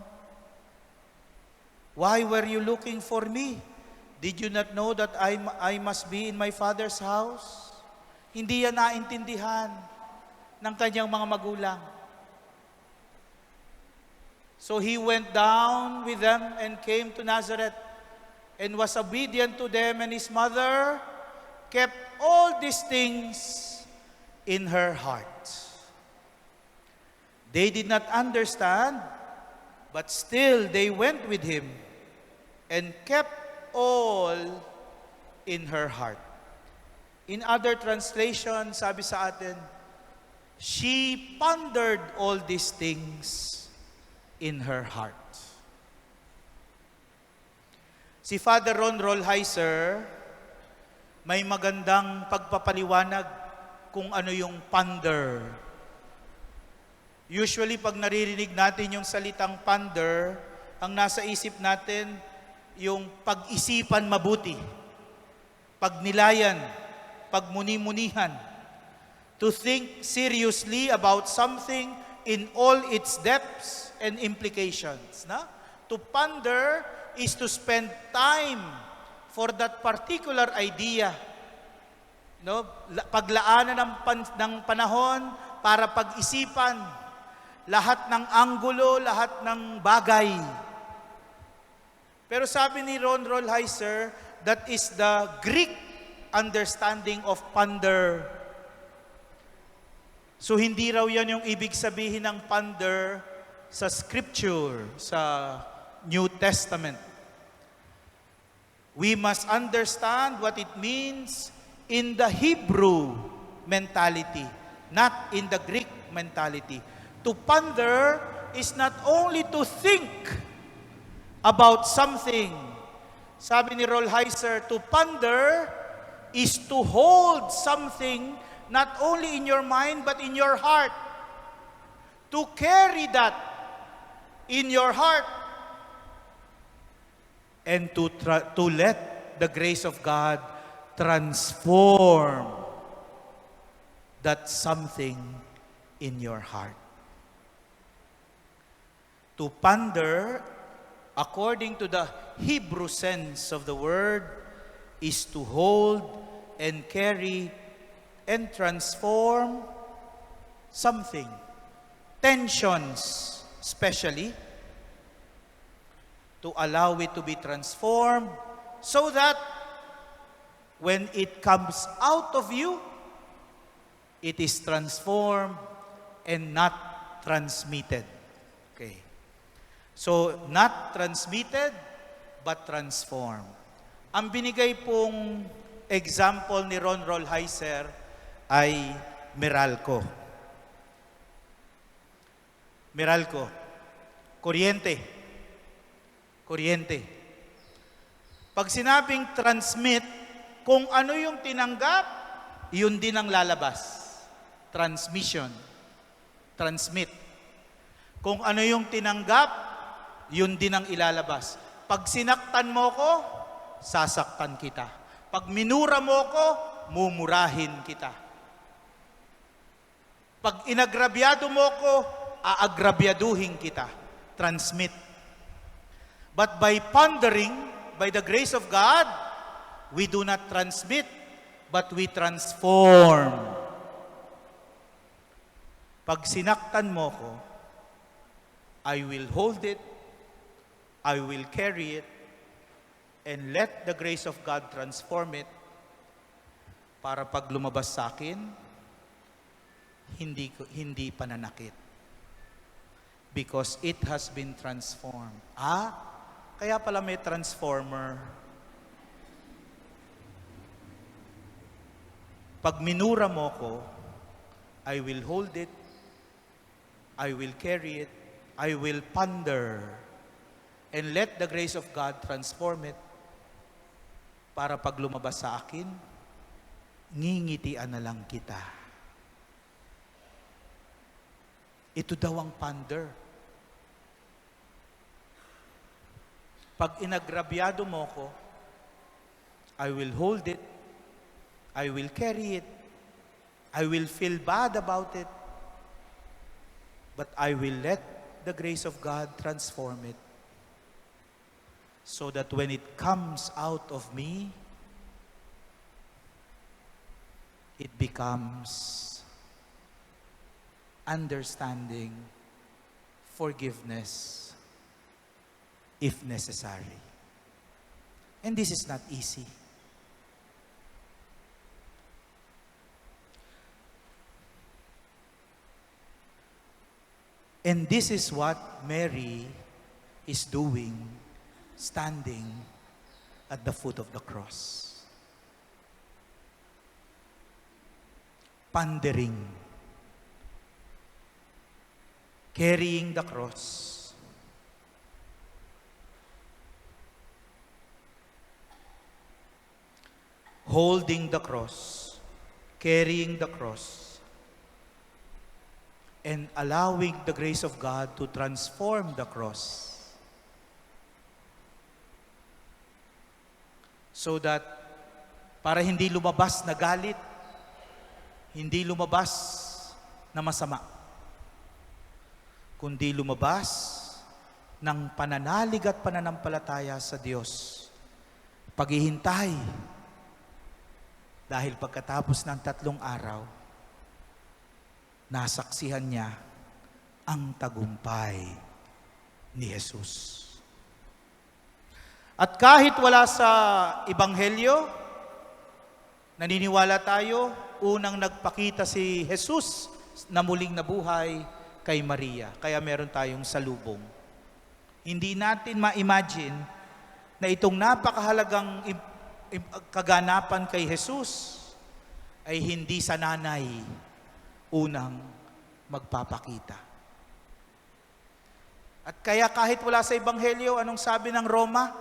Why were you looking for me? Did you not know that I must be in my Father's house? Hindi yan naintindihan ng kanyang mga magulang. So he went down with them and came to Nazareth and was obedient to them, and his mother kept all these things in her heart. They did not understand, but still they went with him and kept all in her heart. In other translation, sabi sa atin, she pondered all these things in her heart. Si Father Ron Rolheiser, may magandang pagpapaliwanag kung ano yung ponder. Usually, pag naririnig natin yung salitang ponder, ang nasa isip natin, yung pag-isipan mabuti, pagnilayan, pagmuni-munihan, to think seriously about something in all its depths and implications. Na? To ponder is to spend time for that particular idea. No? Paglaanan ng panahon para pag-isipan lahat ng anggulo, lahat ng bagay. Pero sabi ni Ron Rolheiser, that is the Greek understanding of ponder. So hindi raw yan yung ibig sabihin ng ponder sa Scripture, sa New Testament. We must understand what it means in the Hebrew mentality, not in the Greek mentality. To ponder is not only to think about something. Sabi ni Rolheiser, to ponder is to hold something not only in your mind but in your heart. To carry that in your heart and to let the grace of God transform that something in your heart. To ponder, according to the Hebrew sense of the word, is to hold and carry and transform something. Tensions, especially, to allow it to be transformed so that when it comes out of you, it is transformed and not transmitted. Okay. So, not transmitted, but transformed. Ang binigay pong example ni Ron Rolheiser ay Meralco. Meralco. Kuryente. Kuryente. Pag sinabing transmit, kung ano yung tinanggap, yun din ang lalabas. Transmission. Transmit. Kung ano yung tinanggap, yun din ang ilalabas. Pag sinaktan mo ko, sasaktan kita. Pag minura mo ko, mumurahin kita. Pag inagrabyado mo ko, aagrabyaduhin kita. Transmit. But by pondering, by the grace of God, we do not transmit, but we transform. Pag sinaktan mo ko, I will hold it, I will carry it, and let the grace of God transform it para pag lumabas sa akin, hindi pananakit. Because it has been transformed. Kaya pala may transformer. Pag minura mo ko, I will hold it, I will carry it, I will ponder, and let the grace of God transform it para pag lumabas sa akin, ngingitian na lang kita. Ito daw ang ponder. Pag inagrabyado mo ko, I will hold it, I will carry it, I will feel bad about it, but I will let the grace of God transform it so that when it comes out of me, it becomes understanding, forgiveness, if necessary. And this is not easy. And this is what Mary is doing, standing at the foot of the cross. Pondering, carrying the cross, holding the cross, carrying the cross, and allowing the grace of God to transform the cross. So that para hindi lumabas na galit, hindi lumabas na masama, kundi lumabas ng pananalig at pananampalataya sa Diyos. Paghihintay, dahil pagkatapos ng 3 araw, nasaksihan niya ang tagumpay ni Jesus. At kahit wala sa Ebanghelyo, naniniwala tayo, unang nagpakita si Jesus na muling nabuhay kay Maria. Kaya meron tayong salubong. Hindi natin ma-imagine na itong napakahalagang kaganapan kay Jesus ay hindi sa nanay unang magpapakita. At kaya kahit wala sa Ebanghelyo, anong sabi ng Roma?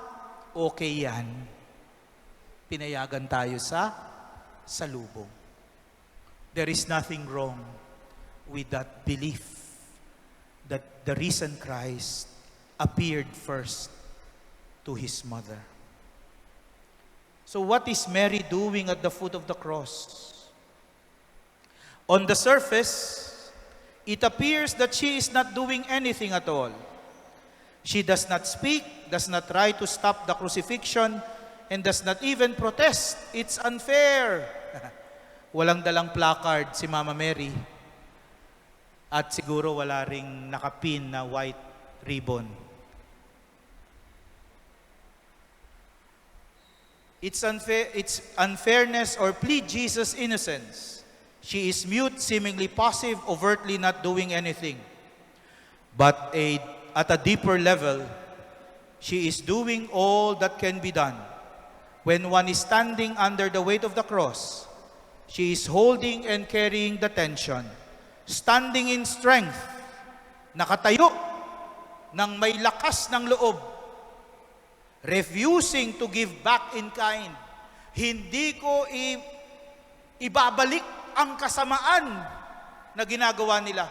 Okay yan. Pinayagan tayo sa salubong. There is nothing wrong with that belief that the risen Christ appeared first to his mother. So what is Mary doing at the foot of the cross? On the surface, it appears that she is not doing anything at all. She does not speak, does not try to stop the crucifixion, and does not even protest. It's unfair. Walang dalang placard si Mama Mary. At siguro wala ring nakapin na white ribbon. It's unfairness or plead Jesus' innocence. She is mute, seemingly passive, overtly not doing anything. But at a deeper level, she is doing all that can be done. When one is standing under the weight of the cross, she is holding and carrying the tension, standing in strength, nakatayo ng may lakas ng loob, refusing to give back in kind. Hindi ko ibabalik ang kasamaan na ginagawa nila.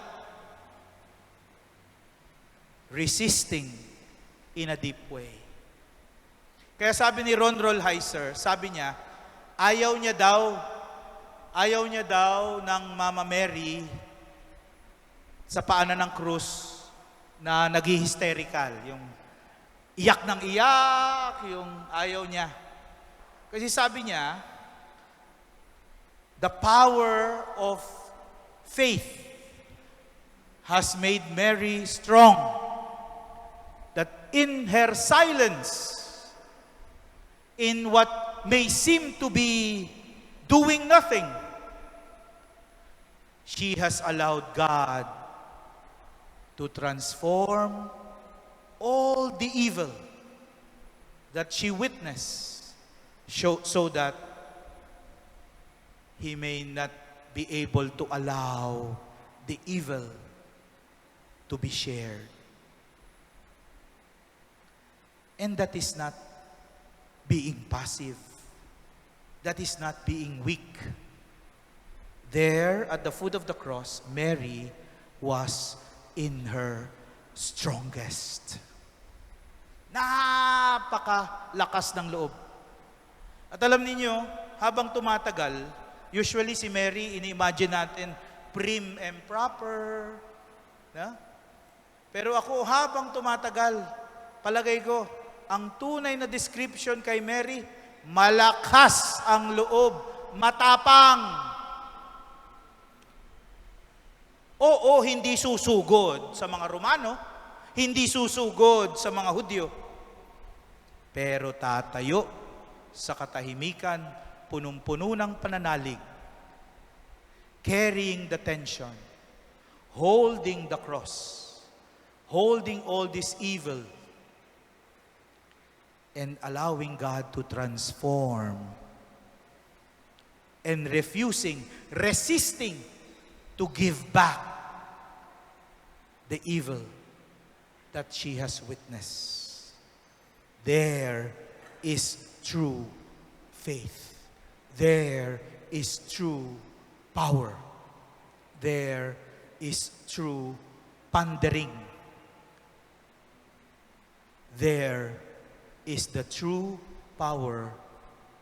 Resisting in a deep way. Kaya sabi ni Ron Rolheiser, sabi niya, ayaw niya daw ng Mama Mary sa paanan ng krus na nag-hysterical, yung iyak ng iyak, yung ayaw niya. Kasi sabi niya, the power of faith has made Mary strong. That in her silence, in what may seem to be doing nothing, she has allowed God to transform all the evil that she witnessed so that he may not be able to allow the evil to be shared. And that is not being passive. That is not being weak. There, at the foot of the cross, Mary was in her strongest. Napakalakas ng loob. At alam niyo, habang tumatagal, usually si Mary, ini-imagine natin, prim and proper. Na? Pero ako, habang tumatagal, palagay ko, ang tunay na description kay Mary, malakas ang loob, matapang. Oo, hindi susugod sa mga Romano, hindi susugod sa mga Hudyo, pero tatayo sa katahimikan, punong-puno ng pananalig, carrying the tension, holding the cross, holding all this evil, and allowing God to transform, and resisting to give back the evil that she has witnessed. There is true faith. There is true power. There is true pondering. There is the true power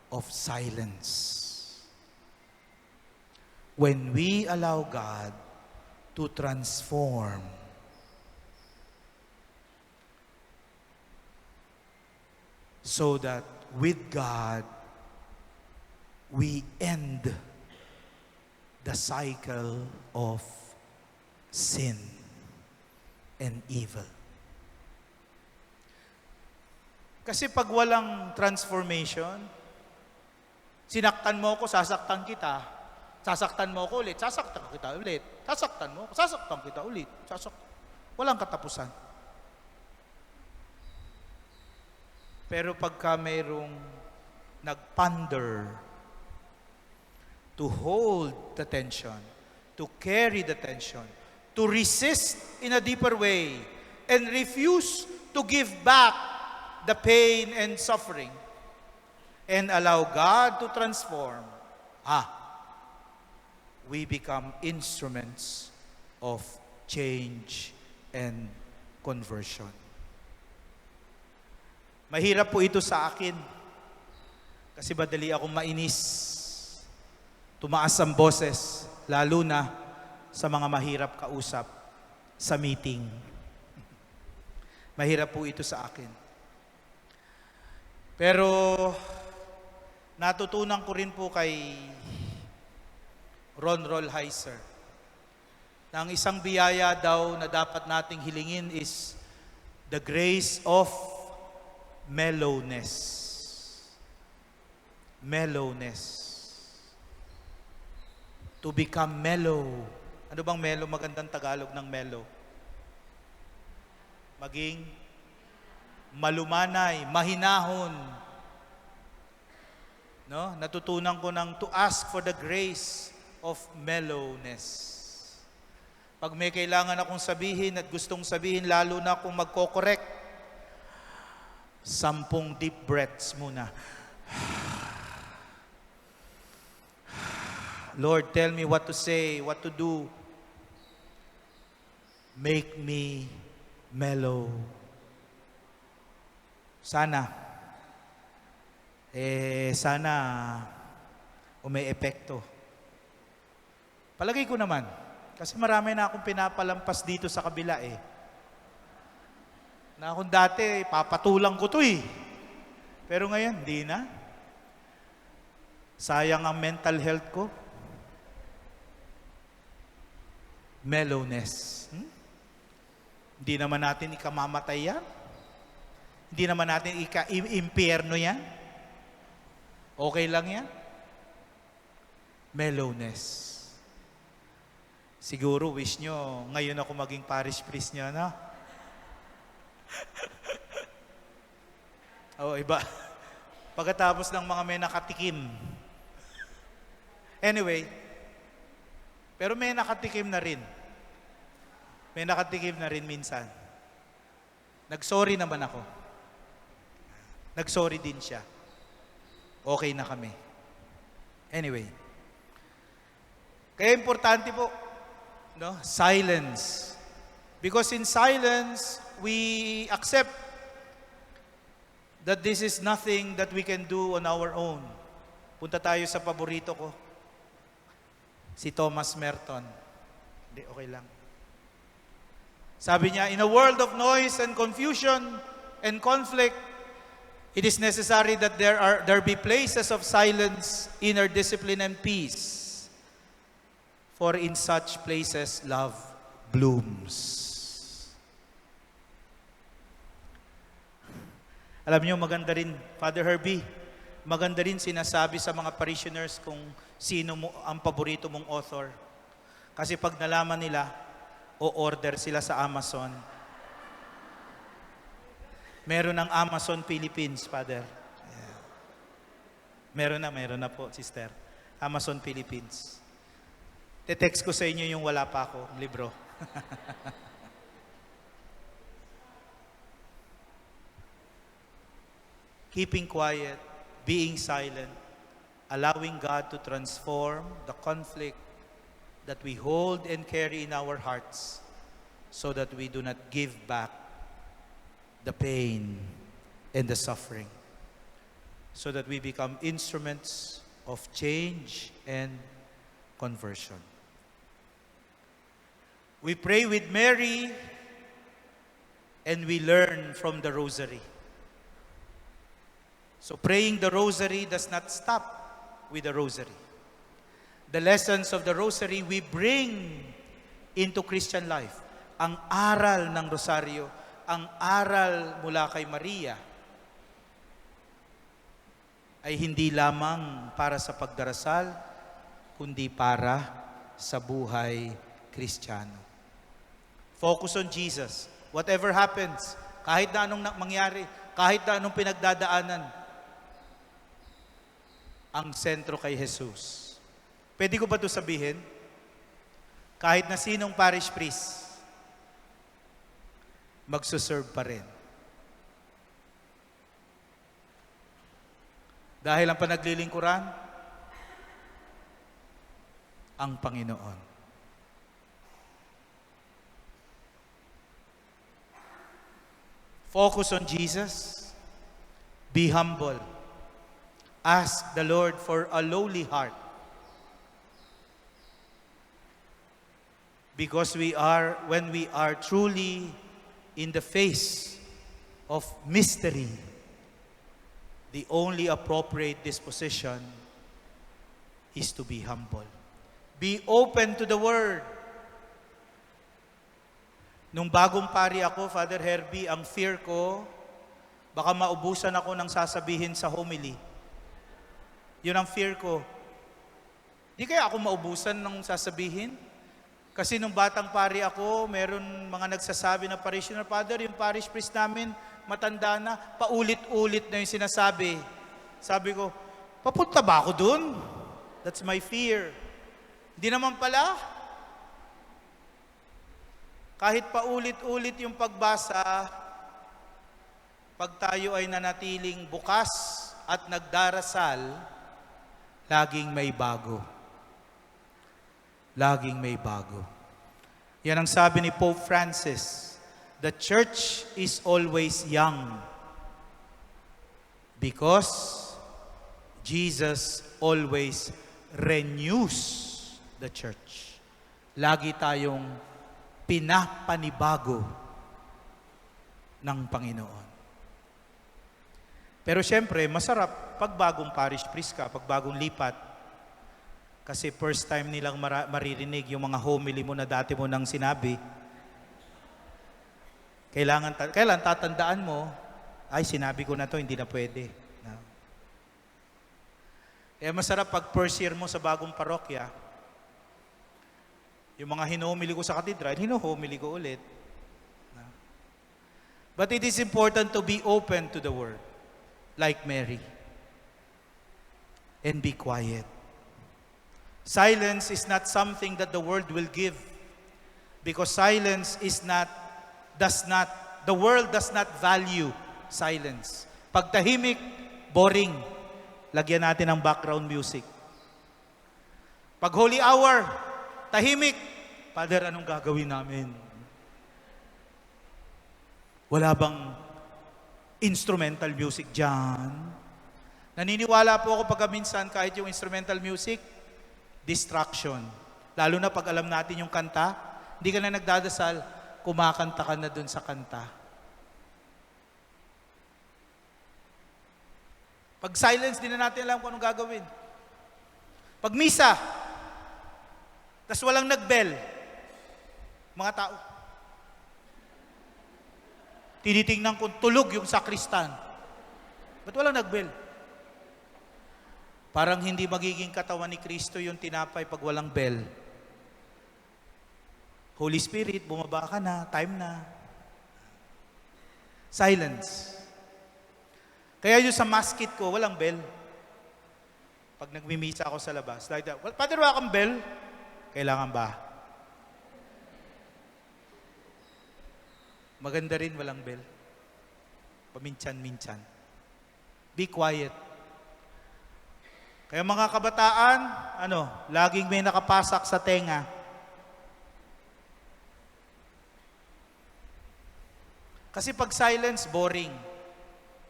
of silence. When we allow God to transform, so that with God, we end the cycle of sin and evil. Kasi pag walang transformation, sinaktan mo ako, sasaktan kita. Sasaktan mo ako ulit, sasaktan kita ulit. Sasaktan mo ako, sasaktan kita ulit. Walang katapusan. Pero pagka mayroong nag-ponder, to hold the tension, to carry the tension, to resist in a deeper way, and refuse to give back the pain and suffering, and allow God to transform, we become instruments of change and conversion. Mahirap po ito sa akin kasi madali akong mainis. Tumaas ang boses, lalo na sa mga mahirap kausap sa meeting. Mahirap po ito sa akin. Pero natutunan ko rin po kay Ron Rolheiser na ang isang biyaya daw na dapat nating hilingin is the grace of mellowness. Mellowness. To become mellow. Ano bang mellow? Magandang Tagalog ng mellow. Maging malumanay, mahinahon. No? Natutunan ko ng to ask for the grace of mellowness. Pag may kailangan akong sabihin at gustong sabihin, lalo na kung magko-correct, 10 deep breaths muna. Lord, tell me what to say, what to do. Make me mellow. Sana may epekto. Palagay ko naman, kasi marami na akong pinapalampas dito sa kabila na kung dati, papatulang ko to Pero ngayon, hindi na. Sayang ang mental health ko. Mellowness. Hindi naman natin ikamamatay yan. Hindi naman natin ika-impyerno yan. Okay lang yan. Mellowness. Siguro wish nyo, ngayon ako maging parish priest nyo, no? Iba. Pagkatapos ng mga may nakatikim. Anyway, Pero may nakatikim na rin. May nakatikim na rin minsan. Nag-sorry naman ako. Nag-sorry din siya. Okay na kami. Anyway. Kaya importante po, no? Silence. Because in silence, we accept that this is nothing that we can do on our own. Punta tayo sa paborito ko. Si Thomas Merton. Hindi, okay lang. Sabi niya, in a world of noise and confusion and conflict, it is necessary that there be places of silence, inner discipline, and peace. For in such places, love blooms. Alam niyo, maganda rin, Father Herbie, maganda rin sinasabi sa mga parishioners kung sino mo ang paborito mong author. Kasi pag nalaman nila, o-order sila sa Amazon. Meron ng Amazon Philippines, Father. Yeah. Meron na po, sister. Amazon Philippines. Te-text ko sa inyo yung wala pa ako, libro. Keeping quiet, being silent, allowing God to transform the conflict that we hold and carry in our hearts so that we do not give back the pain and the suffering, so that we become instruments of change and conversion. We pray with Mary and we learn from the rosary. So praying the rosary does not stop with the rosary. The lessons of the rosary we bring into Christian life. Ang aral ng rosaryo, ang aral mula kay Maria, ay hindi lamang para sa pagdarasal, kundi para sa buhay Kristiyano. Focus on Jesus. Whatever happens, kahit na anong mangyari, kahit na anong pinagdadaanan, ang sentro kay Jesus. Pwede ko ba ito sabihin? Kahit na sinong parish priest, magsuserve pa rin. Dahil ang panaglilingkuran, ang Panginoon. Focus on Jesus. Be humble. Ask the Lord for a lowly heart. Because when we are truly in the face of mystery, the only appropriate disposition is to be humble. Be open to the Word. Nung bagong pari ako, Father Herbie, ang fear ko, baka maubusan ako ng sasabihin sa homily. Yun ang fear ko. Di kaya ako maubusan ng sasabihin? Kasi nung batang pari ako, meron mga nagsasabi na parishioner, Father, yung parish priest namin, matanda na, paulit-ulit na yung sinasabi. Sabi ko, papunta ba ako dun? That's my fear. Hindi naman pala. Kahit paulit-ulit yung pagbasa, pag tayo ay nanatiling bukas at nagdarasal, laging may bago. Laging may bago. Yan ang sabi ni Pope Francis. The church is always young because Jesus always renews the church. Lagi tayong pinapanibago ng Panginoon. Pero siyempre, masarap pag bagong parish priest ka, pag bagong lipat. Kasi first time nilang maririnig yung mga homily mo na dati mo nang sinabi. Kailan tatandaan mo, ay sinabi ko na to, hindi na pwede. No? Kaya masarap pag first year mo sa bagong parokya, yung mga hinomili ko sa katedral, hinomili ko ulit. No? But it is important to be open to the Word, like Mary. And be quiet. Silence is not something that the world will give. Because silence the world does not value silence. Pag tahimik, boring. Lagyan natin ng background music. Pag holy hour, tahimik. Father, anong gagawin namin? Wala bang instrumental music dyan? Naniniwala po ako pagka minsan kahit yung instrumental music, distraction. Lalo na pag alam natin yung kanta, hindi ka na nagdadasal, kumakanta ka na dun sa kanta. Pag silence, di na natin alam kung anong gagawin. Pag misa, tas walang nagbell, mga tao, tinitingnan kung tulog yung sakristan. Ba't walang nagbell? Parang hindi magiging katawan ni Kristo yung tinapay pag walang bell. Holy Spirit, bumaba ka na, time na. Silence. Kaya yung sa maskit ko, walang bell. Pag nagmimisa ako sa labas, like that, well, Father, wala kang bell? Kailangan ba? Maganda rin walang bell. Paminsan-minsan. Be quiet. Kaya mga kabataan, laging may nakapasak sa tenga. Kasi pag silence, boring.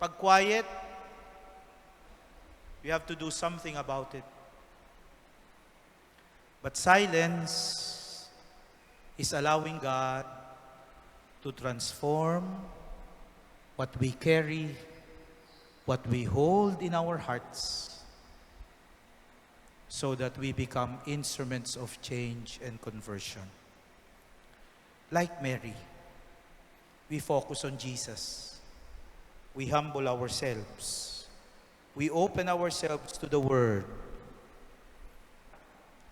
Pag quiet, we have to do something about it. But silence is allowing God to transform what we carry, what we hold in our hearts, so that we become instruments of change and conversion. Like Mary, we focus on Jesus. We humble ourselves. We open ourselves to the Word.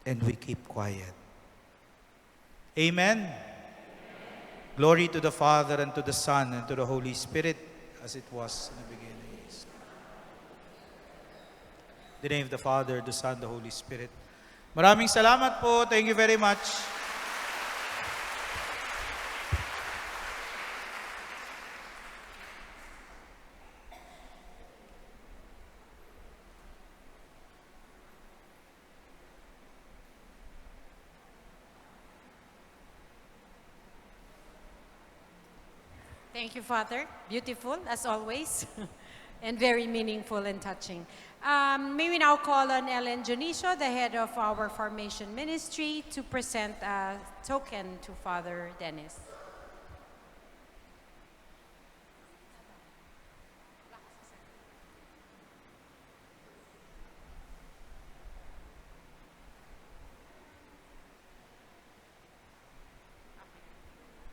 And we keep quiet. Amen? Glory to the Father, and to the Son, and to the Holy Spirit, as it was in the beginning. In the name of the Father, the Son, the Holy Spirit. Maraming salamat po. Thank you very much. Thank you, Father. Beautiful, as always, and very meaningful and touching. May we now call on Ellen Jonicio, the head of our Formation Ministry, to present a token to Father Dennis.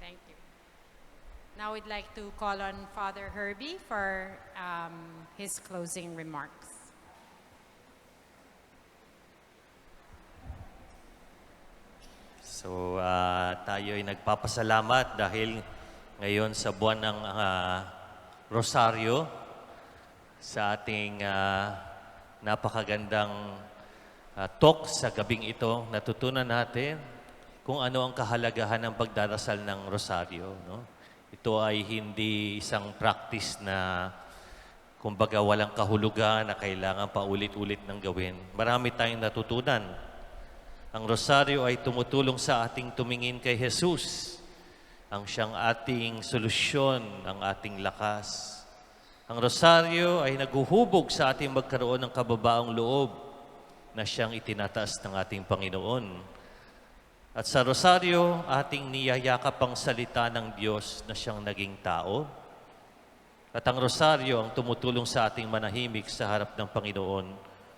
Thank you. Now we'd like to call on Father Herbie for his closing remarks. So, tayo ay nagpapasalamat dahil ngayon sa buwan ng Rosaryo sa ating napakagandang talk sa gabing ito, natutunan natin kung ano ang kahalagahan ng pagdarasal ng Rosaryo. No? Ito ay hindi isang practice na kumbaga walang kahulugan na kailangan paulit-ulit ng gawin. Marami tayong natutunan. Ang Rosaryo ay tumutulong sa ating tumingin kay Jesus. Ang siyang ating solusyon, ang ating lakas. Ang Rosaryo ay naguhubog sa ating magkaroon ng kababaang loob na siyang itinataas ng ating Panginoon. At sa Rosaryo, ating niyayakap ang salita ng Diyos na siyang naging tao. At ang Rosaryo ang tumutulong sa ating manahimik sa harap ng Panginoon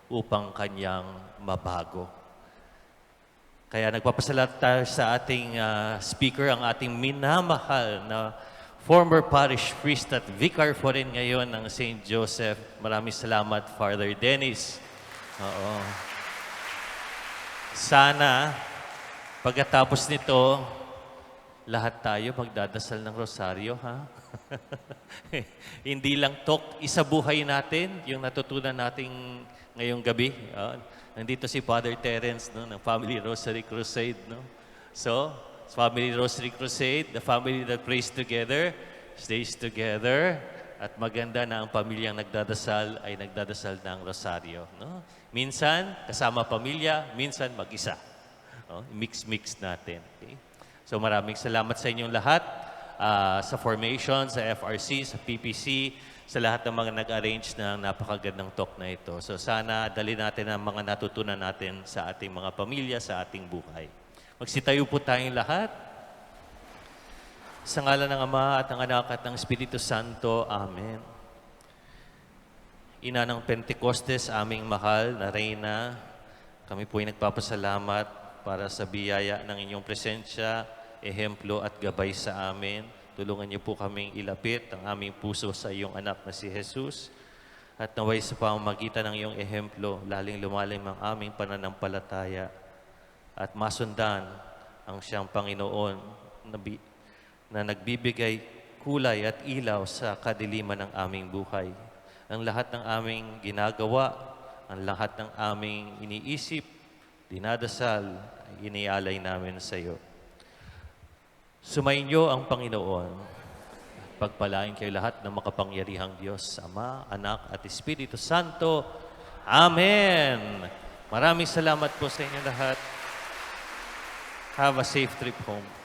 upang Kanyang mabago. Kaya nagpapasalamat tayo sa ating speaker, ang ating minamahal na former parish priest at vicar po rin ngayon ng St. Joseph. Maraming salamat, Father Dennis. Oo. Sana, pagkatapos nito, lahat tayo magdadasal ng rosaryo, ha? Hindi lang isa buhay natin, yung natutunan natin ngayong gabi. Nandito si Father Terence, no, ng Family Rosary Crusade. No? So, Family Rosary Crusade, the family that prays together, stays together, at maganda na ang pamilyang nagdadasal ay nagdadasal ng rosaryo. No? Minsan, kasama pamilya, minsan mag-isa. No? Mix-mix natin. Okay? So maraming salamat sa inyong lahat, sa formation, sa FRC, sa PPC, sa lahat ng mga nag-arrange ng napakagandang talk na ito. So sana dali natin ang mga natutunan natin sa ating mga pamilya, sa ating buhay. Magsitayo po tayong lahat. Sa ngalan ng Ama at ng Anak at ng Espiritu Santo. Amen. Ina ng Pentecostes, aming mahal na Reyna, kami po ay nagpapasalamat para sa biyaya ng inyong presensya, ehemplo at gabay sa amin. Tulungan niyo po kaming ilapit ang aming puso sa iyong anak na si Jesus. At naway sa pamamagitan ng iyong ehemplo, laling lumalim ang aming pananampalataya at masundan ang siyang Panginoon na nagbibigay kulay at ilaw sa kadiliman ng aming buhay. Ang lahat ng aming ginagawa, ang lahat ng aming iniisip, dinadasal, inialay namin sa iyo. Sumainyo ang Panginoon. Pagpalain kayo lahat ng makapangyarihang Diyos, Ama, Anak at Espiritu Santo. Amen! Maraming salamat po sa inyo lahat. Have a safe trip home.